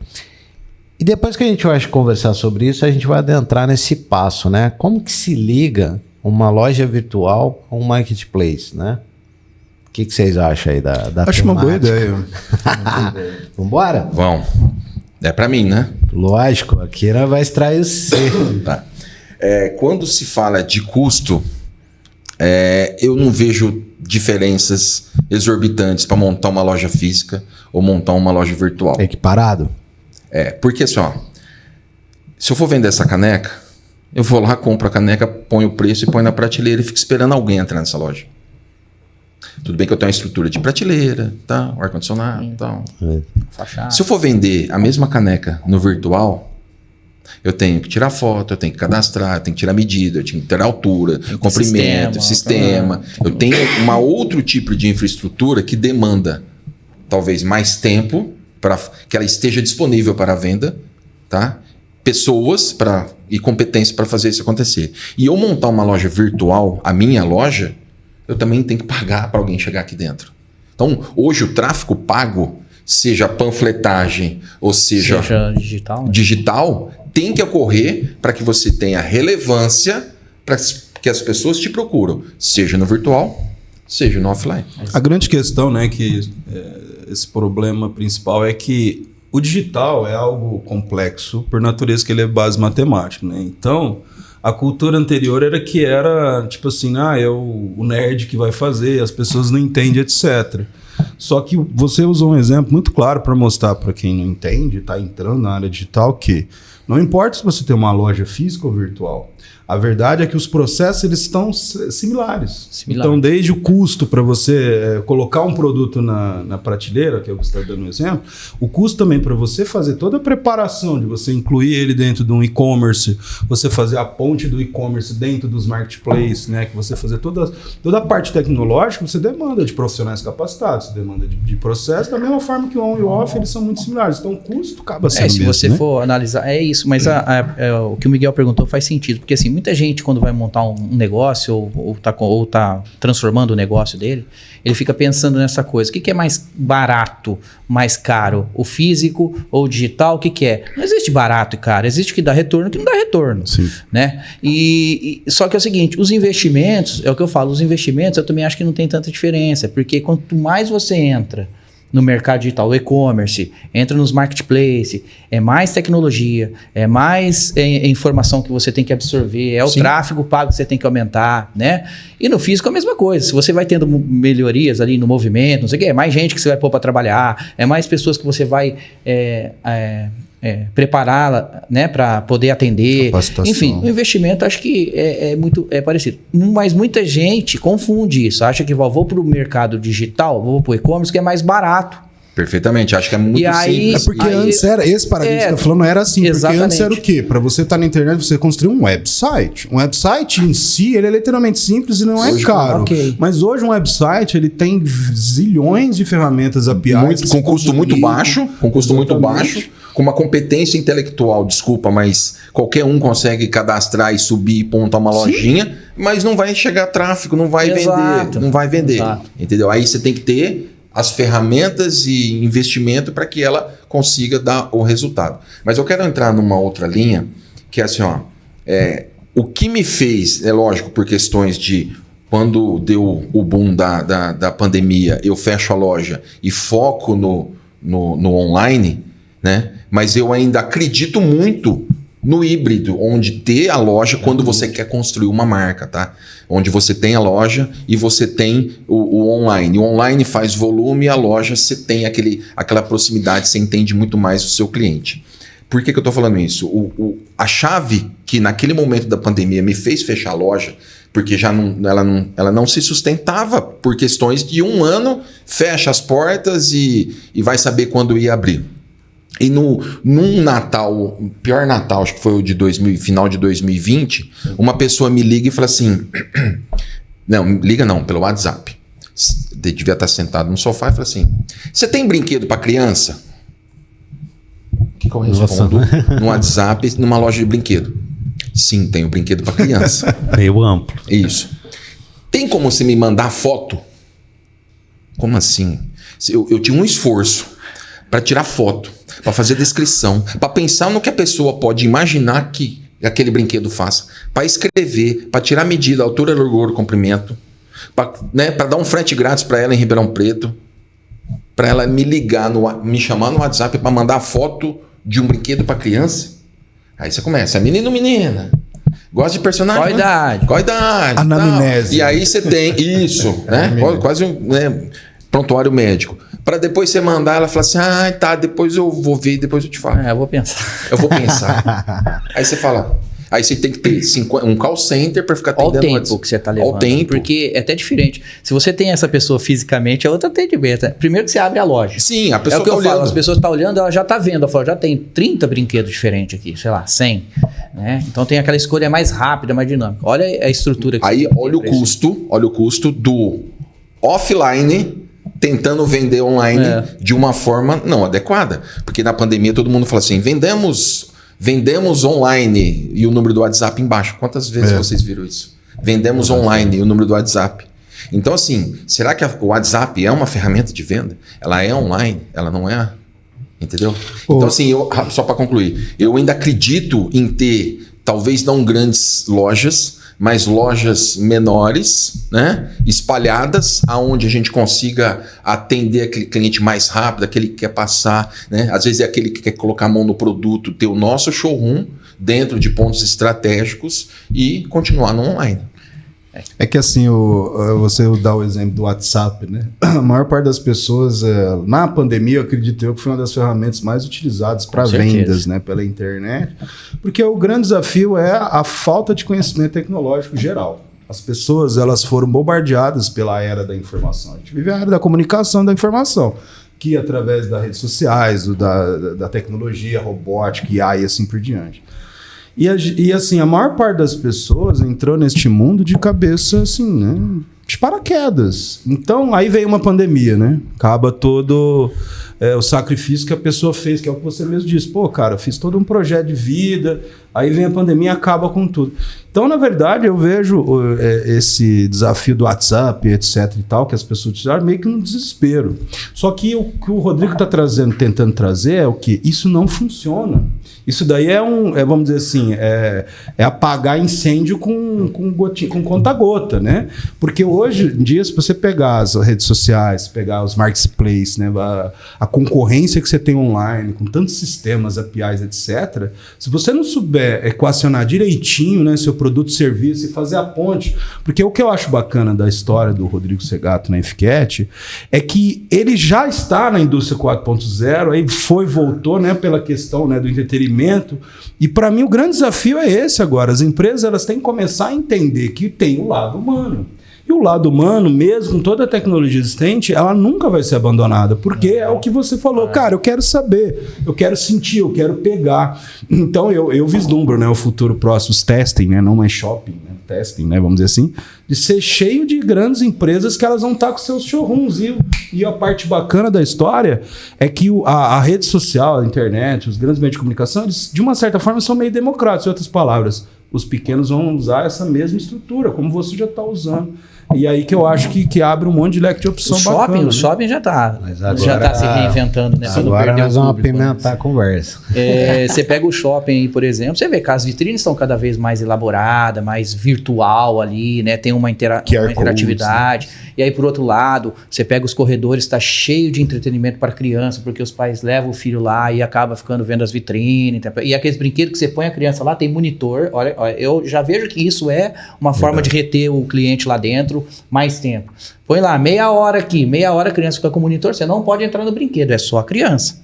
E depois que a gente vai conversar sobre isso, a gente vai adentrar nesse passo, né? Como que se liga uma loja virtual a um marketplace, né? O que vocês acham aí da Acho uma boa ideia. Vambora? Vamos. É para mim, né? Lógico, aqui nós vai extrair o C. Tá. Quando se fala de custo, eu não vejo diferenças exorbitantes para montar uma loja física ou montar uma loja virtual. Equiparado? Porque assim, ó, se eu for vender essa caneca, eu vou lá, compro a caneca, ponho o preço e ponho na prateleira e fico esperando alguém entrar nessa loja. Tudo bem que eu tenho uma estrutura de prateleira, tá? O ar-condicionado e tal. Fachada. Se eu for vender a mesma caneca no virtual, eu tenho que tirar foto, eu tenho que cadastrar, eu tenho que tirar medida, eu tenho que ter altura, comprimento, sistema. Eu tenho um outro tipo de infraestrutura que demanda talvez mais tempo para que ela esteja disponível para a venda, tá? Pessoas e competência para fazer isso acontecer. E eu montar uma loja virtual, a minha loja, eu também tenho que pagar para alguém chegar aqui dentro. Então, hoje o tráfego pago, seja panfletagem ou seja digital, tem que ocorrer para que você tenha relevância para que as pessoas te procuram, seja no virtual, seja no offline. A grande questão, né, que esse problema principal é que o digital é algo complexo por natureza que ele é base matemática, né? Então, a cultura anterior era tipo assim, é o nerd que vai fazer, as pessoas não entendem, etc. Só que você usou um exemplo muito claro para mostrar para quem não entende, está entrando na área digital, que não importa se você tem uma loja física ou virtual. A verdade é que os processos eles estão similares. Então, desde o custo para você colocar um produto na prateleira, que é o que você está dando um exemplo, o custo também para você fazer toda a preparação, de você incluir ele dentro de um e-commerce, você fazer a ponte do e-commerce dentro dos marketplaces, né, que você fazer toda a parte tecnológica, você demanda de profissionais capacitados, você demanda de processo, da mesma forma que o on e o off eles são muito similares. Então, o custo acaba sendo se você for analisar, é isso, mas o que o Miguel perguntou faz sentido, porque assim, muita gente quando vai montar um negócio ou tá transformando o negócio dele, ele fica pensando nessa coisa. O que é mais barato, mais caro? O físico ou o digital? O que é? Não existe barato e caro. Existe o que dá retorno e o que não dá retorno. Sim. Né? Só que é o seguinte, os investimentos, é o que eu falo, os investimentos eu também acho que não tem tanta diferença, porque quanto mais você entra no mercado digital, o e-commerce, entra nos marketplaces, é mais tecnologia, é mais informação que você tem que absorver, é o tráfego pago que você tem que aumentar, né? E no físico é a mesma coisa, se você vai tendo melhorias ali no movimento, não sei o que, é mais gente que você vai pôr para trabalhar, é mais pessoas que você vai prepará-la, né, para poder atender. Capacitação. Enfim, o investimento acho que é parecido. Mas muita gente confunde isso. Acha que vou para o mercado digital, vou para o e-commerce, que é mais barato. Perfeitamente, acho que é muito simples. É porque antes era, esse paradigma que você está falando era assim, exatamente. Porque antes era o quê? Para você estar na internet, você construir um website. Um website em si, ele é literalmente simples e não é caro. Okay. Mas hoje um website, ele tem zilhões de ferramentas APIs. Com custo muito baixo, com uma competência intelectual, desculpa, mas qualquer um consegue cadastrar e subir e montar uma lojinha, mas não vai chegar tráfego, não vai vender, Exato. entendeu? Aí você tem que ter as ferramentas e investimento para que ela consiga dar o resultado. Mas eu quero entrar numa outra linha, que é assim, o que me fez, é lógico, por questões de quando deu o boom da pandemia, eu fecho a loja e foco no online, né? Mas eu ainda acredito muito no híbrido, onde ter a loja quando você quer construir uma marca, tá? Onde você tem a loja e você tem o online. O online faz volume e a loja você tem aquela proximidade, você entende muito mais o seu cliente. Por que eu estou falando isso? A chave que naquele momento da pandemia me fez fechar a loja, porque ela não se sustentava por questões de um ano, fecha as portas e vai saber quando ia abrir. E num Natal, pior Natal, acho que foi o de final de 2020, uma pessoa me liga e fala assim, pelo WhatsApp. Devia estar sentado no sofá e fala assim, você tem brinquedo para criança? O que eu respondo no WhatsApp, numa loja de brinquedo? Sim, tenho brinquedo para criança. Meio amplo. Isso. Tem como você me mandar foto? Como assim? Eu tinha um esforço para tirar foto, para fazer descrição, para pensar no que a pessoa pode imaginar que aquele brinquedo faça, para escrever, para tirar medida, altura, largura, comprimento, para dar um frete grátis para ela em Ribeirão Preto, para ela me ligar, me chamar no WhatsApp para mandar foto de um brinquedo para criança. Aí você começa, menino, menina, gosta de personagem? Qual idade? Anamnese. E aí você tem isso, né? Quase um prontuário médico. Para depois você mandar, ela fala assim, depois eu vou ver, depois eu te falo. Eu vou pensar. Eu vou pensar. Aí você fala... Aí você tem que ter um call center para ficar atendendo. Olha o tempo que você está levando. Olha o tempo. Porque é até diferente. Se você tem essa pessoa fisicamente, é outro atendimento. Primeiro que você abre a loja. Sim, a pessoa é o que tá eu olhando. falo, as pessoas estão olhando, ela já está vendo. Ela fala, já tem 30 brinquedos diferentes aqui, sei lá, 100. Né? Então tem aquela escolha mais rápida, mais dinâmica. Olha a estrutura que aí olha o custo do offline tentando vender online de uma forma não adequada. Porque na pandemia todo mundo fala assim, vendemos online e o número do WhatsApp embaixo. Quantas vezes vocês viram isso? Vendemos online e o número do WhatsApp. Então, assim, será que o WhatsApp é uma ferramenta de venda? Ela é online? Ela não é? Entendeu? Então, assim, só para concluir, eu ainda acredito em ter, talvez não grandes lojas, mas lojas menores, né, espalhadas, aonde a gente consiga atender aquele cliente mais rápido, aquele que quer passar, né? Às vezes é aquele que quer colocar a mão no produto, ter o nosso showroom dentro de pontos estratégicos e continuar no online. É que assim, você dá o exemplo do WhatsApp, né? A maior parte das pessoas, na pandemia, eu acredito que foi uma das ferramentas mais utilizadas para vendas, né? Pela internet. Porque o grande desafio é a falta de conhecimento tecnológico geral. As pessoas, elas foram bombardeadas pela era da informação. A gente vive a era da comunicação da informação, que através das redes sociais, da tecnologia, robótica, IA e assim por diante. E assim, a maior parte das pessoas entrou neste mundo de cabeça, assim, né, de paraquedas. Então, aí veio uma pandemia, né? Acaba todo o sacrifício que a pessoa fez, que é o que você mesmo disse. Pô, cara, eu fiz todo um projeto de vida, aí vem a pandemia e acaba com tudo. Então, na verdade, eu vejo esse desafio do WhatsApp, etc e tal, que as pessoas utilizaram, meio que no desespero. Só que o que o Rodrigo está tentando trazer é o quê? Isso não funciona. Isso daí vamos dizer assim, é apagar incêndio com conta-gota, né? Porque hoje em dia, se você pegar as redes sociais, pegar os marketplaces, né, a concorrência que você tem online, com tantos sistemas, APIs, etc., se você não souber equacionar direitinho, né, seu produto, serviço e fazer a ponte, porque o que eu acho bacana da história do Rodrigo Segato na Enficat é que ele já está na indústria 4.0, aí voltou, né, pela questão, né, do entretenimento. E para mim o grande desafio é esse agora. As empresas, elas têm que começar a entender que tem o lado humano. E o lado humano, mesmo com toda a tecnologia existente, ela nunca vai ser abandonada. Porque é o que você falou. Cara, eu quero saber, eu quero sentir, eu quero pegar. Então eu vislumbro, né, o futuro próximo, os testing, né, não mais shopping, né, testing, né, vamos dizer assim, de ser cheio de grandes empresas que elas vão estar com seus showrooms. E a parte bacana da história é que a rede social, a internet, os grandes meios de comunicação, eles, de uma certa forma, são meio democráticos. Em outras palavras, os pequenos vão usar essa mesma estrutura, como você já está usando. E aí que eu acho que abre um monte de leque de opção bacana. O shopping já está se reinventando, né? Agora nós vamos apimentar a conversa. Você pega o shopping, por exemplo, você vê que as vitrines estão cada vez mais elaboradas, mais virtual ali, né? Tem uma interatividade. Codes, né? E aí, por outro lado, você pega os corredores, está cheio de entretenimento para criança, porque os pais levam o filho lá e acaba ficando vendo as vitrines. E aqueles brinquedos que você põe a criança lá, tem monitor. Olha, eu já vejo que isso é uma forma de reter o cliente lá dentro mais tempo. Põe lá, meia hora aqui, meia hora a criança fica com o monitor, você não pode entrar no brinquedo, é só a criança.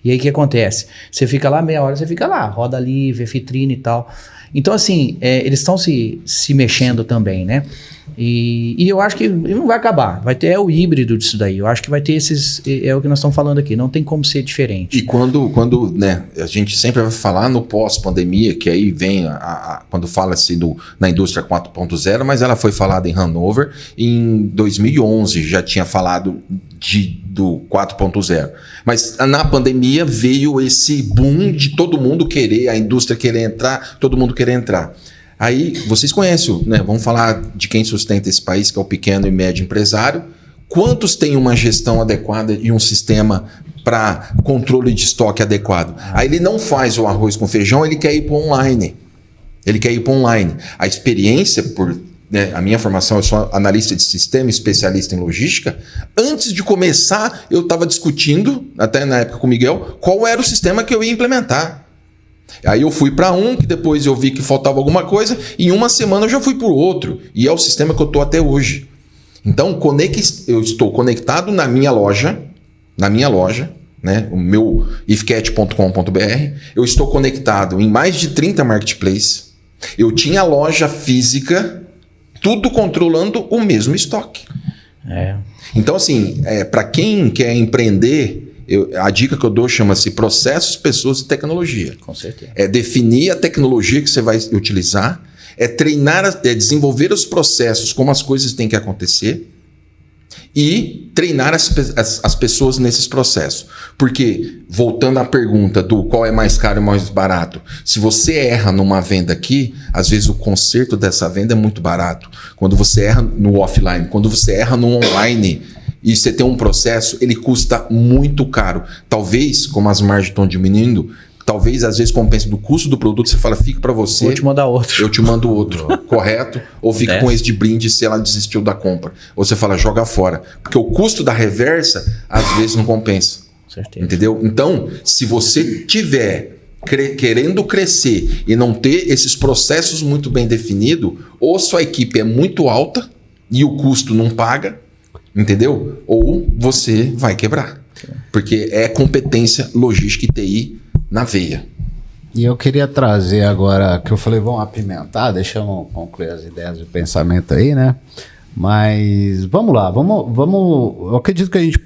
E aí o que acontece? Você fica lá meia hora, você fica lá, roda ali, vê vitrine e tal. Então, assim, eles estão se mexendo também, né? E eu acho que não vai acabar. Vai ter o híbrido disso daí. Eu acho que vai ter esses... É o que nós estamos falando aqui. Não tem como ser diferente. E quando né, a gente sempre vai falar no pós-pandemia, que aí vem quando fala-se na indústria 4.0, mas ela foi falada em Hannover. Em 2011 já tinha falado do 4.0. Mas na pandemia veio esse boom de todo mundo querer, a indústria querer entrar, todo mundo querer entrar. Aí, vocês conhecem, né? Vamos falar de quem sustenta esse país, que é o pequeno e médio empresário. Quantos têm uma gestão adequada e um sistema para controle de estoque adequado? Aí ele não faz o arroz com feijão, ele quer ir para online. A experiência, né, a minha formação, eu sou analista de sistema, especialista em logística. Antes de começar, eu estava discutindo, até na época com o Miguel, qual era o sistema que eu ia implementar. Aí eu fui para um, que depois eu vi que faltava alguma coisa, e em uma semana eu já fui para o outro. E é o sistema que eu estou até hoje. Então, eu estou conectado na minha loja, né, o meu ifcat.com.br. Eu estou conectado em mais de 30 marketplaces. Eu tinha loja física, tudo controlando o mesmo estoque. Então, assim, para quem quer empreender... a dica que eu dou chama-se processos, pessoas e tecnologia. Com certeza. É definir a tecnologia que você vai utilizar, é treinar, é desenvolver os processos, como as coisas têm que acontecer, e treinar as pessoas nesses processos. Porque, voltando à pergunta do qual é mais caro e mais barato, se você erra numa venda aqui, às vezes o conserto dessa venda é muito barato. Quando você erra no offline, quando você erra no online... e você tem um processo, ele custa muito caro. Talvez, como as margens estão diminuindo, talvez às vezes compense do custo do produto, você fala, fica para você. Vou te mandar outro. Eu te mando outro, correto? Ou fica com esse de brinde se ela desistiu da compra. Ou você fala, joga fora. Porque o custo da reversa, às vezes, não compensa. Certeza. Entendeu? Então, se você tiver querendo crescer e não ter esses processos muito bem definidos, ou sua equipe é muito alta e o custo não paga, entendeu? Ou você vai quebrar. Porque é competência logística e TI na veia. E eu queria trazer agora, que eu falei, vamos apimentar, deixa eu concluir as ideias de pensamento aí, né? Mas vamos lá, eu acredito que a gente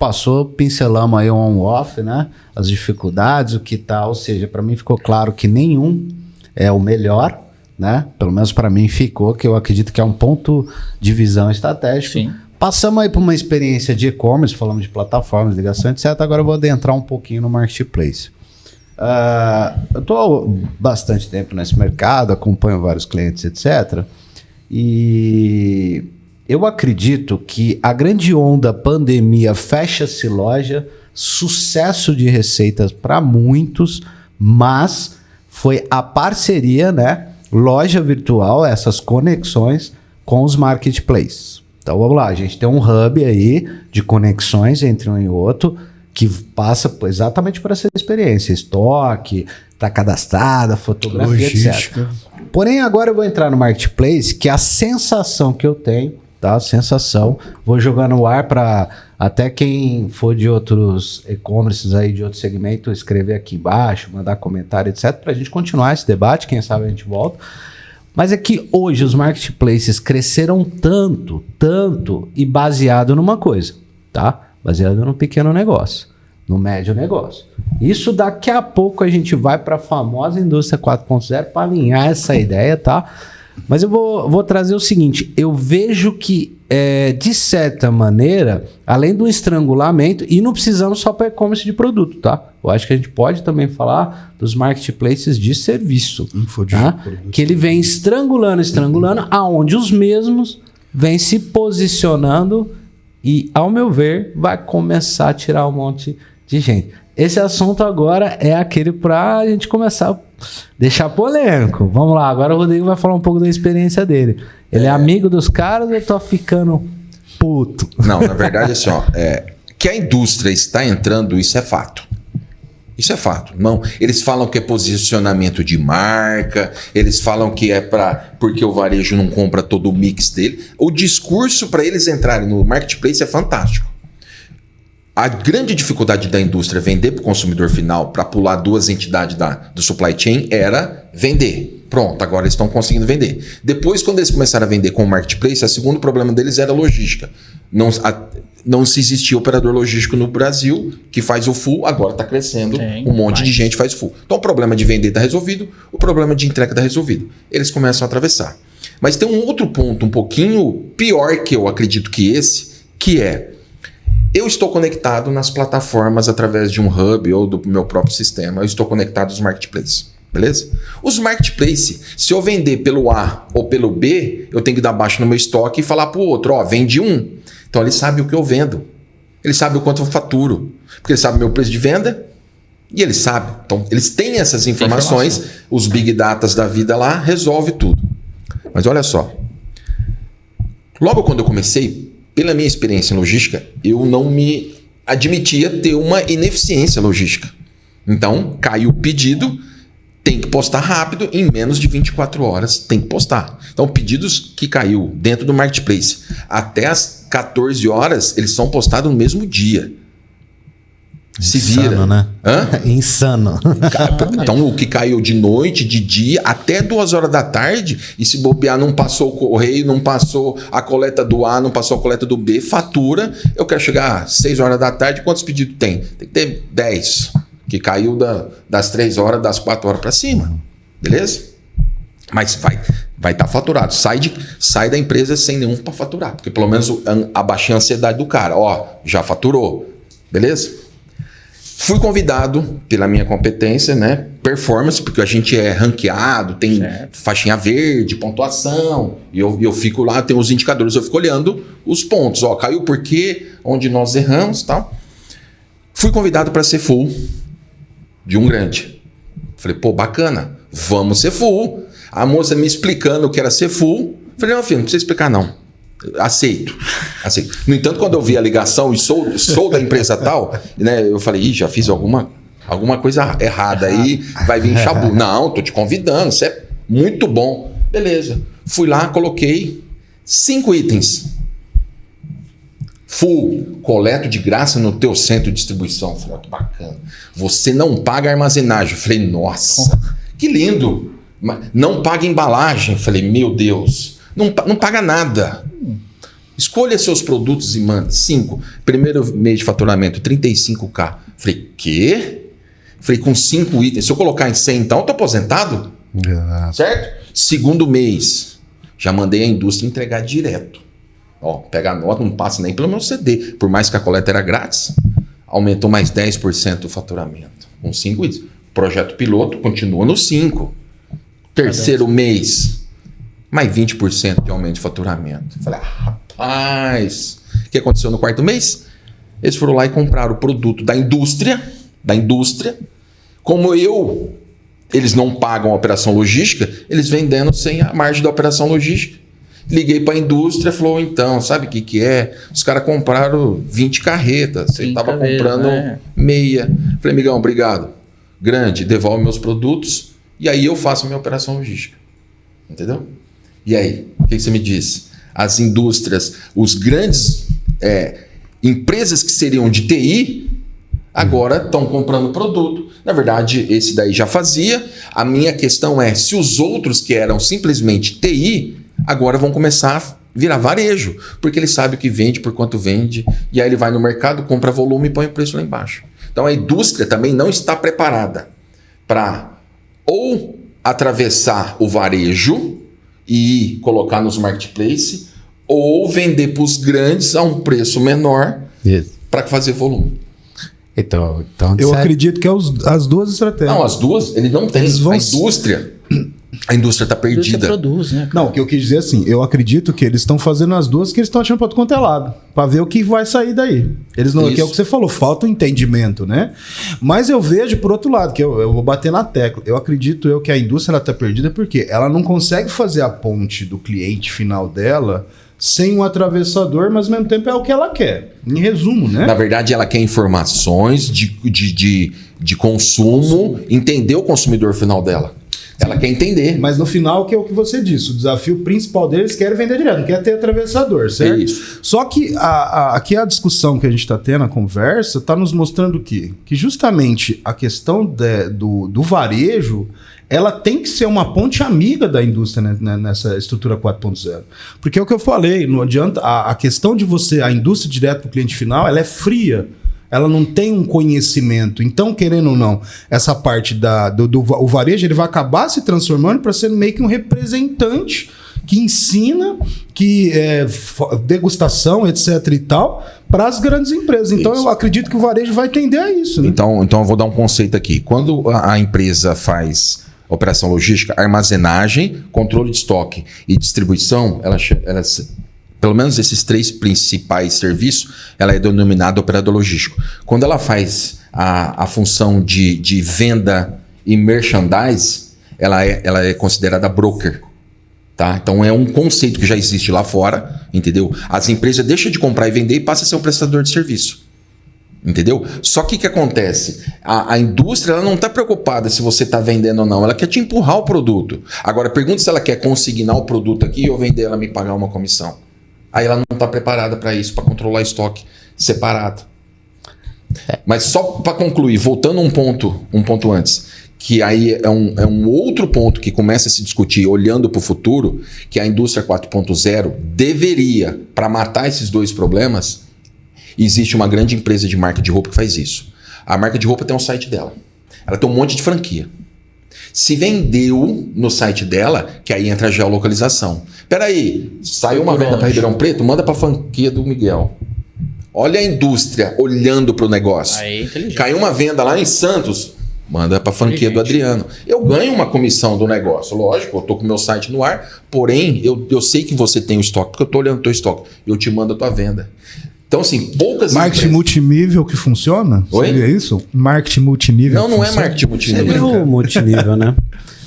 pincelamos aí on-off, né? As dificuldades, o que tal, ou seja, para mim ficou claro que nenhum é o melhor, né? Pelo menos para mim ficou, que eu acredito que é um ponto de visão estratégico. Sim. Passamos aí por uma experiência de e-commerce, falamos de plataformas, ligação, etc. Agora eu vou adentrar um pouquinho no marketplace. Eu estou bastante tempo nesse mercado, acompanho vários clientes, etc. E eu acredito que a grande onda pandemia, fecha-se loja, sucesso de receitas para muitos, mas foi a parceria, né? Loja virtual, essas conexões com os marketplaces. Então vamos lá, a gente tem um hub aí de conexões entre um e outro que passa exatamente por essa experiência, estoque, tá cadastrada, fotografia, logística, etc. Porém, agora eu vou entrar no marketplace, que a sensação que eu tenho, tá? Vou jogar no ar para até quem for de outros e-commerces aí, de outro segmento, escrever aqui embaixo, mandar comentário, etc, pra gente continuar esse debate, quem sabe a gente volta. Mas é que hoje os marketplaces cresceram tanto e baseado numa coisa, tá? Baseado no pequeno negócio, no médio negócio. Isso daqui a pouco a gente vai para a famosa indústria 4.0 para alinhar essa ideia, tá? Mas eu vou trazer o seguinte, eu vejo que, de certa maneira, além do estrangulamento, e não precisamos só para e-commerce de produto, tá? Eu acho que a gente pode também falar dos marketplaces de serviço, tá? Que ele vem estrangulando, aonde os mesmos vêm se posicionando e, ao meu ver, vai começar a tirar um monte de gente. Esse assunto agora é aquele para a gente começar a deixar polêmico. Vamos lá, agora o Rodrigo vai falar um pouco da experiência dele. Ele é amigo dos caras ou eu tô ficando puto? Não, na verdade, assim, ó, que a indústria está entrando, isso é fato. Isso é fato. Não, eles falam que é posicionamento de marca, eles falam que é porque o varejo não compra todo o mix dele. O discurso para eles entrarem no marketplace é fantástico. A grande dificuldade da indústria vender para o consumidor final, para pular duas entidades do supply chain, era vender Pronto, agora eles estão conseguindo vender. Depois, quando eles começaram a vender com o marketplace, o segundo problema deles era a logística. Não se existia operador logístico no Brasil que faz o full, agora está crescendo, um monte de gente faz full. Então o problema de vender está resolvido, o problema de entrega está resolvido. Eles começam a atravessar. Mas tem um outro ponto um pouquinho pior que eu acredito que esse, que é: eu estou conectado nas plataformas através de um hub ou do meu próprio sistema, eu estou conectado aos marketplaces. Beleza? Os marketplaces, se eu vender pelo A ou pelo B, eu tenho que dar baixo no meu estoque e falar para o outro, ó, vende um. Então ele sabe o que eu vendo. Ele sabe o quanto eu faturo. Porque ele sabe o meu preço de venda e ele sabe. Então eles têm essas informações, os big datas da vida lá, resolve tudo. Mas olha só. Logo quando eu comecei, pela minha experiência em logística, eu não me admitia ter uma ineficiência logística. Então caiu o pedido, tem que postar rápido, em menos de 24 horas tem que postar. Então, pedidos que caiu dentro do marketplace até as 14 horas, eles são postados no mesmo dia. Se Insano, vira. Né? Hã? Insano. Então, o que caiu de noite, de dia, até 2 horas da tarde, e se bobear, não passou o correio, não passou a coleta do A, não passou a coleta do B, fatura. Eu quero chegar às 6 horas da tarde, quantos pedidos tem? Tem que ter 10. Que caiu das 3 horas, das 4 horas para cima. Beleza? Mas vai estar faturado. Sai da empresa sem nenhum para faturar. Porque pelo menos abaixei a ansiedade do cara. Ó, já faturou. Beleza? Fui convidado pela minha competência, né? Performance, porque a gente é ranqueado, tem faixinha verde, pontuação. E eu fico lá, tem os indicadores, eu fico olhando os pontos. Ó, caiu por quê? Onde nós erramos e tal. Fui convidado para ser full de um grande. Falei, pô, bacana, vamos ser full. A moça me explicando o que era ser full. Falei, não, filho, não precisa explicar não. Aceito. No entanto, quando eu vi a ligação e sou da empresa tal, né, eu falei, já fiz alguma coisa errada aí, vai vir chabu. Não, tô te convidando, isso é muito bom. Beleza. Fui lá, coloquei 5 itens. Full, coleto de graça no teu centro de distribuição. Falei, que bacana. Você não paga armazenagem. Falei, nossa, que lindo. Não paga embalagem. Falei, meu Deus. Não paga nada. Escolha seus produtos e mande. 5. Primeiro mês de faturamento, 35K. Falei, quê? Falei, com 5 itens. Se eu colocar em 100, então, eu tô aposentado? Certo? Segundo mês, já mandei a indústria entregar direto. Ó, pega a nota, não passa nem pelo meu CD. Por mais que a coleta era grátis, aumentou mais 10% o faturamento. Com 5 itens. Projeto piloto continua no 5. Terceiro mês, mais 20% de aumento de faturamento. Falei, rapaz, o que aconteceu no quarto mês? Eles foram lá e compraram o produto da indústria. Como eles não pagam a operação logística, eles vendendo sem a margem da operação logística. Liguei para a indústria, falou, então, sabe o que é? Os caras compraram 20 carretas, você estava comprando meia. Falei, amigão, obrigado. Grande, devolve meus produtos e aí eu faço a minha operação logística. Entendeu? E aí, o que você me diz? As indústrias, os grandes empresas que seriam de TI, agora estão comprando produto. Na verdade, esse daí já fazia. A minha questão é, se os outros que eram simplesmente TI, agora vão começar a virar varejo, porque ele sabe o que vende, por quanto vende, e aí ele vai no mercado, compra volume e põe o preço lá embaixo. Então a indústria também não está preparada para ou atravessar o varejo e colocar nos marketplaces, ou vender para os grandes a um preço menor para fazer volume. Então eu acredito que é as duas estratégias. Não, as duas, ele não tem. A indústria está perdida. A indústria produz, né? Não, o que eu quis dizer assim, eu acredito que eles estão fazendo as duas, que eles estão achando para outro quanto é lado, para ver o que vai sair daí. Eles não, que é o que você falou, falta o entendimento, né? Mas eu vejo por outro lado, que eu vou bater na tecla. Eu acredito que a indústria está perdida porque ela não consegue fazer a ponte do cliente final dela sem um atravessador, mas ao mesmo tempo é o que ela quer. Em resumo, né? Na verdade, ela quer informações de consumo, entender o consumidor final dela. Ela quer entender. Mas no final, que é o que você disse, o desafio principal deles quer vender direto, não quer ter atravessador, certo? É isso. Só que aqui a discussão que a gente está tendo, a conversa, está nos mostrando o quê? Que justamente a questão do varejo, ela tem que ser uma ponte amiga da indústria, né, nessa estrutura 4.0. Porque é o que eu falei, não adianta, a questão de a indústria direto para o cliente final, ela é fria. Ela não tem um conhecimento. Então, querendo ou não, essa parte o varejo ele vai acabar se transformando para ser meio que um representante que ensina, degustação, etc. e tal, para as grandes empresas. Então, eu acredito que o varejo vai tender a isso. Né? Então, eu vou dar um conceito aqui. Quando a empresa faz operação logística, armazenagem, controle de estoque e distribuição, pelo menos esses 3 principais serviços, ela é denominada operador logístico. Quando ela faz a função de venda e merchandise, ela é considerada broker. Tá? Então é um conceito que já existe lá fora, entendeu? As empresas deixam de comprar e vender e passam a ser um prestador de serviço. Entendeu? Só que o que acontece? A indústria ela não está preocupada se você está vendendo ou não. Ela quer te empurrar o produto. Agora, pergunta se ela quer consignar o produto aqui ou vender ela me pagar uma comissão. Aí ela não está preparada para isso, para controlar estoque separado. Mas só para concluir, voltando um ponto antes, que aí é um outro ponto que começa a se discutir olhando para o futuro, que a indústria 4.0 deveria, para matar esses 2 problemas, existe uma grande empresa de marca de roupa que faz isso. A marca de roupa tem um site dela. Ela tem um monte de franquia. Se vendeu no site dela, que aí entra a geolocalização. Peraí, saiu uma venda para Ribeirão Preto, manda para a franquia do Miguel. Olha a indústria olhando para o negócio. Aí, caiu uma venda lá em Santos, manda para a franquia do Adriano. Eu ganho uma comissão do negócio, lógico, eu estou com o meu site no ar, porém, eu sei que você tem o estoque, porque eu estou olhando o teu estoque. Eu te mando a tua venda. Então, assim, poucas marketing multinível que funciona? Oi? Seria isso? Marketing multinível. Não é marketing multinível. Seria o multinível, né?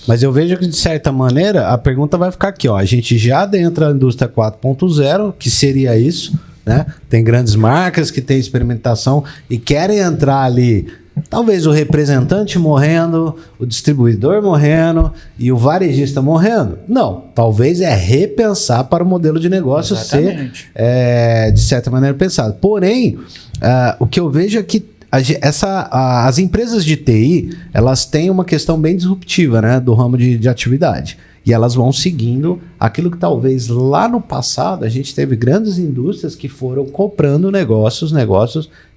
Mas eu vejo que, de certa maneira, a pergunta vai ficar aqui, ó. A gente já adentra a indústria 4.0, que seria isso, né? Tem grandes marcas que têm experimentação e querem entrar ali, talvez o representante morrendo, o distribuidor morrendo e o varejista morrendo. Não, talvez é repensar para o modelo de negócio Exatamente. ser, de certa maneira, pensado. Porém, o que eu vejo é que as empresas de TI, elas têm uma questão bem disruptiva, né, do ramo de atividade. E elas vão seguindo aquilo que talvez lá no passado a gente teve grandes indústrias que foram comprando negócios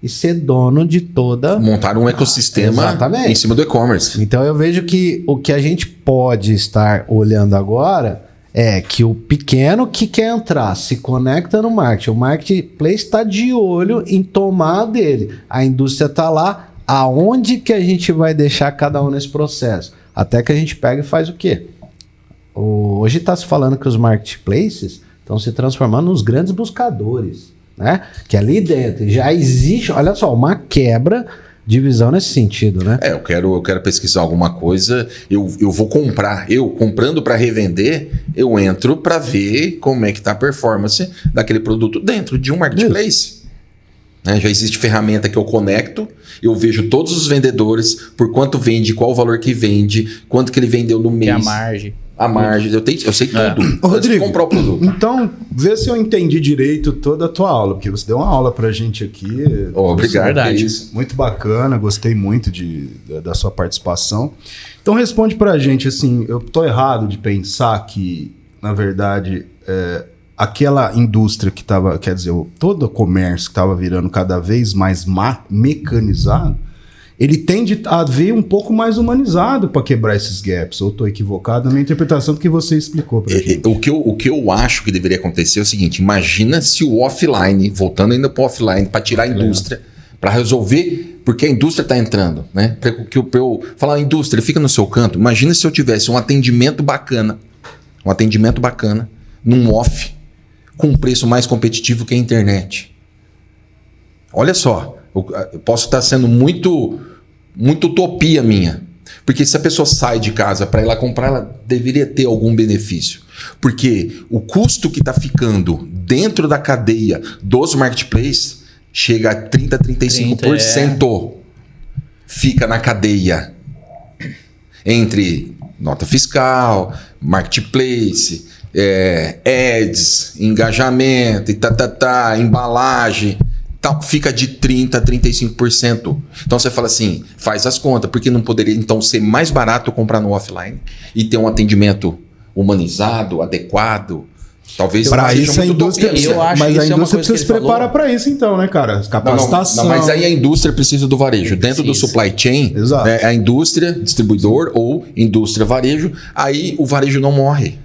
e ser dono de toda... Montaram um ecossistema em cima do e-commerce. Então eu vejo que o que a gente pode estar olhando agora é que o pequeno que quer entrar se conecta no marketing. O marketplace está de olho em tomar dele. A indústria está lá. Aonde que a gente vai deixar cada um nesse processo? Até que a gente pega e faz o quê? Hoje está se falando que os marketplaces estão se transformando nos grandes buscadores, né? Que ali dentro já existe, olha só, uma quebra de visão nesse sentido, né? Eu quero pesquisar alguma coisa, eu vou comprar, comprando para revender, eu entro para ver como é que está a performance daquele produto dentro de um marketplace. Já existe ferramenta que eu conecto, eu vejo todos os vendedores, por quanto vende, qual o valor que vende, quanto que ele vendeu no mês. E a margem. A margem, eu sei tudo. Rodrigo, comprar o produto. Então, vê se eu entendi direito toda a tua aula, porque você deu uma aula pra gente aqui. Obrigado. Verdade. Muito bacana, gostei muito da sua participação. Então responde pra gente, assim, eu tô errado de pensar que, na verdade, aquela indústria que estava, quer dizer, todo o comércio que estava virando cada vez mais mecanizado, ele tende a vir um pouco mais humanizado para quebrar esses gaps. Ou estou equivocado na minha interpretação do que você explicou para gente? O que eu acho que deveria acontecer é o seguinte, imagina se o offline, voltando ainda para o offline, para tirar a indústria, para resolver, porque a indústria está entrando, né? Para eu falar, indústria, fica no seu canto. Imagina se eu tivesse um atendimento bacana, num off, com um preço mais competitivo que a internet. Olha só, eu posso estar sendo muito utopia minha. Porque se a pessoa sai de casa para ir lá comprar, ela deveria ter algum benefício. Porque o custo que está ficando dentro da cadeia dos marketplaces chega a 30%, 35%. Fica na cadeia. entre nota fiscal, marketplace, ads, engajamento, embalagem, tal, fica de 30% a 35%. Então você fala assim, faz as contas, porque não poderia então ser mais barato comprar no offline e ter um atendimento humanizado, adequado? Talvez para isso a indústria, mas a indústria precisa se preparar para isso então, né, cara? Capacitação. Não, mas aí a indústria precisa do varejo. Dentro do supply chain, a indústria, distribuidor ou indústria varejo, aí o varejo não morre.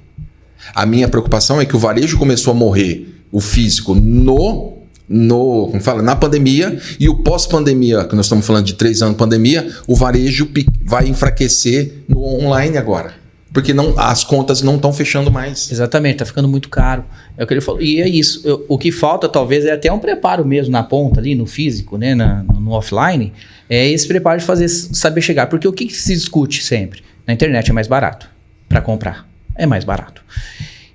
A minha preocupação é que o varejo começou a morrer, o físico, como fala, na pandemia, e o pós-pandemia, que nós estamos falando de 3 anos de pandemia, o varejo vai enfraquecer no online agora. Porque as contas não estão fechando mais. Exatamente, está ficando muito caro. É o que ele falou. E é isso. O que falta, talvez, é até um preparo mesmo na ponta ali, no físico, né, no offline. É esse preparo de saber chegar. Porque o que se discute sempre? Na internet é mais barato para comprar. É mais barato.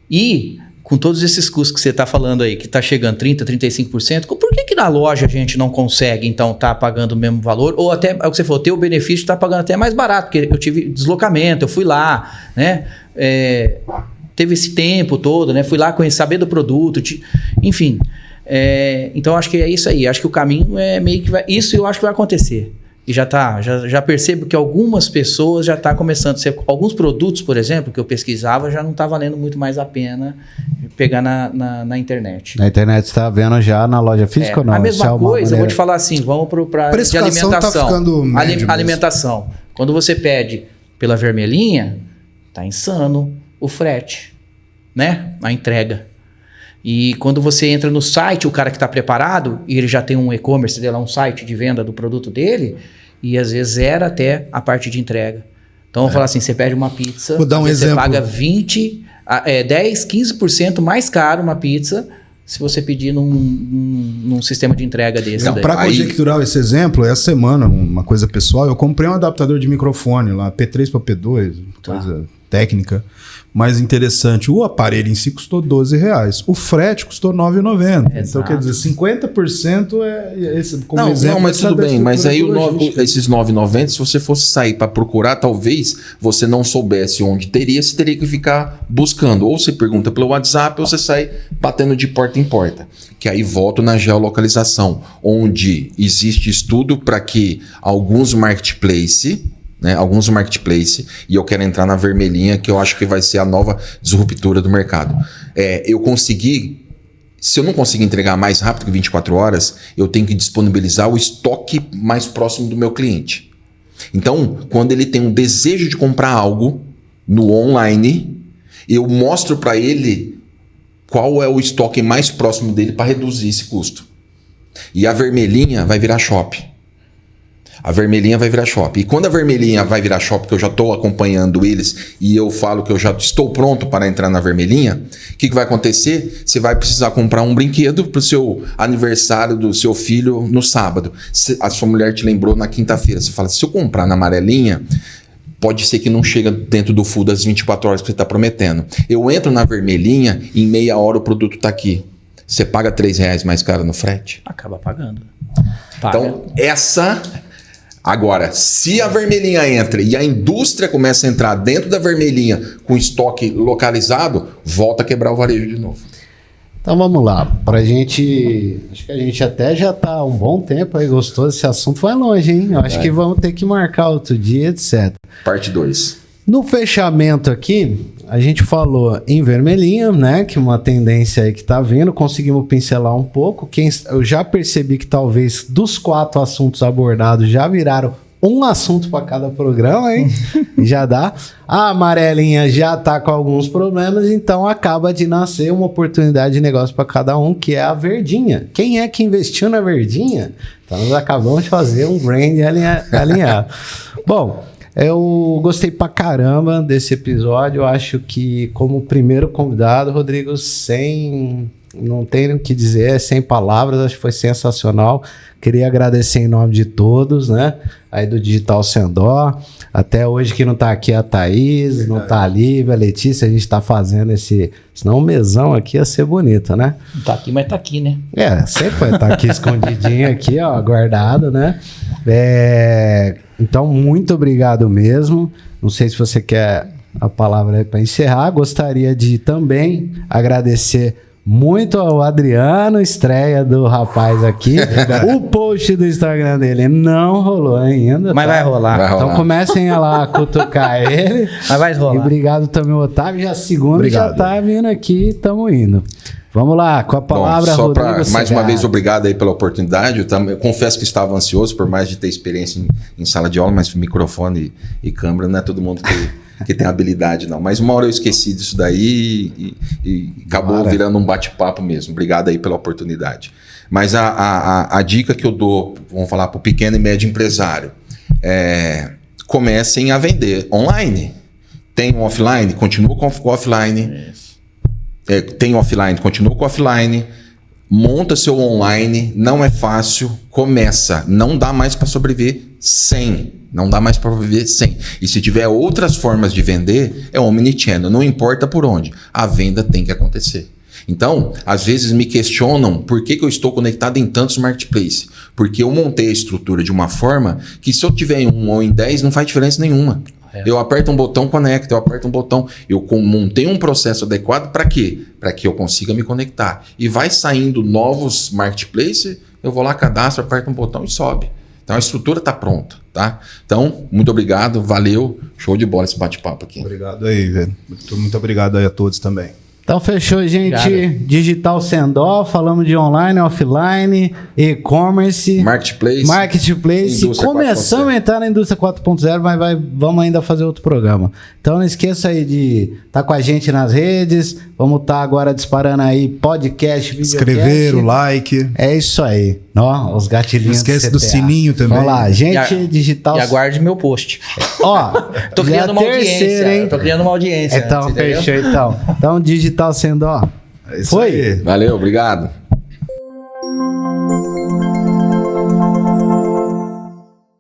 E com todos esses custos que você está falando aí, que está chegando 30%, 35%, por que na loja a gente não consegue, então, estar pagando o mesmo valor? Ou até, é o que você falou, ter o benefício de estar pagando até mais barato, porque eu tive deslocamento, eu fui lá, né? Teve esse tempo todo, né? Fui lá saber do produto, enfim. Então, acho que é isso aí. Acho que o caminho é meio que isso eu acho que vai acontecer. E já percebo que algumas pessoas já estão começando a ser... Alguns produtos, por exemplo, que eu pesquisava, já não está valendo muito mais a pena pegar na internet. Na internet você está vendo já na loja física ou não? A mesma coisa, eu vou te falar assim, vamos para de alimentação. Tá ficando alimentação. Quando você pede pela vermelhinha, tá insano o frete, né? A entrega. E quando você entra no site, o cara que está preparado, e ele já tem um e-commerce dele, um site de venda do produto dele, e às vezes zera até a parte de entrega. Então, vamos falar assim, você pede uma pizza, vou dar um exemplo. Você paga 10, 15% mais caro uma pizza se você pedir num sistema de entrega desse. Para conjecturar esse exemplo, essa semana, uma coisa pessoal, eu comprei um adaptador de microfone lá, P3 para P2, coisa técnica. Mais interessante, o aparelho em si custou R$12. O frete custou R$9,90. Então, quer dizer, 50% é esse como exemplo. Não, mas tudo bem. Mas aí esses R$9,90, se você fosse sair para procurar, talvez você não soubesse onde teria, você teria que ficar buscando. Ou você pergunta pelo WhatsApp, ou você sai batendo de porta em porta. Que aí volto na geolocalização, onde existe estudo para que alguns marketplaces, e eu quero entrar na vermelhinha, que eu acho que vai ser a nova disruptura do mercado. Se eu não conseguir entregar mais rápido que 24 horas, eu tenho que disponibilizar o estoque mais próximo do meu cliente. Então, quando ele tem um desejo de comprar algo no online, eu mostro para ele qual é o estoque mais próximo dele para reduzir esse custo. E a vermelhinha vai virar shopping. A vermelhinha vai virar shopping. E quando a vermelhinha vai virar shopping, que eu já estou acompanhando eles e eu falo que eu já estou pronto para entrar na vermelhinha, o que vai acontecer? Você vai precisar comprar um brinquedo para o seu aniversário do seu filho no sábado. A sua mulher te lembrou na quinta-feira. Você fala, se eu comprar na amarelinha, pode ser que não chega dentro do full das 24 horas que você está prometendo. Eu entro na vermelhinha e em meia hora o produto está aqui. Você paga R$3 mais caro no frete? Acaba pagando. Então, Agora, se a vermelhinha entra e a indústria começa a entrar dentro da vermelhinha com estoque localizado, volta a quebrar o varejo de novo. Então vamos lá, pra gente, acho que a gente até já tá há um bom tempo aí, gostou desse assunto, foi longe, hein? Eu acho que vamos ter que marcar outro dia, etc. Parte 2. No fechamento aqui, a gente falou em vermelhinha, né? Que uma tendência aí que tá vindo, conseguimos pincelar um pouco. Eu já percebi que talvez dos 4 assuntos abordados já viraram um assunto para cada programa, hein? Já dá. A amarelinha já tá com alguns problemas, então acaba de nascer uma oportunidade de negócio para cada um, que é a verdinha. Quem é que investiu na verdinha? Então nós acabamos de fazer um brand alinhado. Bom, eu gostei pra caramba desse episódio. Eu acho que, como primeiro convidado, Rodrigo, sem não tenho o que dizer, sem palavras, acho que foi sensacional. Queria agradecer em nome de todos, né? Aí do Digital Sendó. Até hoje que não tá aqui a Thaís, não tá a Lívia, a Letícia, a gente tá fazendo esse... Senão o mesão aqui ia ser bonito, né? Não tá aqui, mas tá aqui, né? Sempre vai estar aqui escondidinho aqui, ó, guardado, né? Então, muito obrigado mesmo. Não sei se você quer a palavra aí para encerrar. Gostaria de também agradecer muito ao Adriano, estreia do rapaz aqui. O post do Instagram dele não rolou ainda. Mas vai rolar. Então comecem a lá cutucar ele. Mas vai rolar. E obrigado também, Otávio. Já segunda Obrigado. já tá vindo aqui, estamos indo. Vamos lá, com a palavra, só Rodrigo mais Segato. uma vez, obrigado aí pela oportunidade. Eu confesso que estava ansioso, por mais de ter experiência em sala de aula, mas microfone e câmera não é todo mundo que tem habilidade, não. Mas uma hora eu esqueci disso daí e acabou virando um bate-papo mesmo. Obrigado aí pela oportunidade. Mas a dica que eu dou, vamos falar para o pequeno e médio empresário, comecem a vender online. Tem um offline, continua com o offline. Tem offline, continua com offline. Monta seu online, não é fácil, começa. Não dá mais para sobreviver sem. Não dá mais para viver sem. E se tiver outras formas de vender, é omnichannel. Não importa por onde. A venda tem que acontecer. Então, às vezes me questionam por que eu estou conectado em tantos marketplaces. Porque eu montei a estrutura de uma forma que se eu tiver em 1 ou em 10, não faz diferença nenhuma. Eu aperto um botão, conecta. Eu aperto um botão. Eu montei um processo adequado para quê? Para que eu consiga me conectar. E vai saindo novos marketplaces, eu vou lá, cadastro, aperto um botão e sobe. Então a estrutura está pronta, tá? Então, muito obrigado, valeu, show de bola esse bate-papo aqui. Obrigado aí, velho. Muito obrigado aí a todos também. Então fechou, gente. Obrigado. Digital Sendó, falamos de online, offline, e-commerce, marketplace. Indústria Começamos 4.0. a entrar na indústria 4.0, mas vamos ainda fazer outro programa. Então não esqueça aí de estar com a gente nas redes. Vamos estar agora disparando aí podcast, videocast. Inscrever, o like. É isso aí. Ó, os gatilhinhos. Não esquece do CTA. sininho também. Vamos lá, gente, digital. E aguarde meu post. Ó, Tô já criando uma terceira, audiência. hein? Tô criando uma audiência. Então, você entendeu? fechou então. Então, Digital Sendó. É isso Foi? aí. Valeu, obrigado.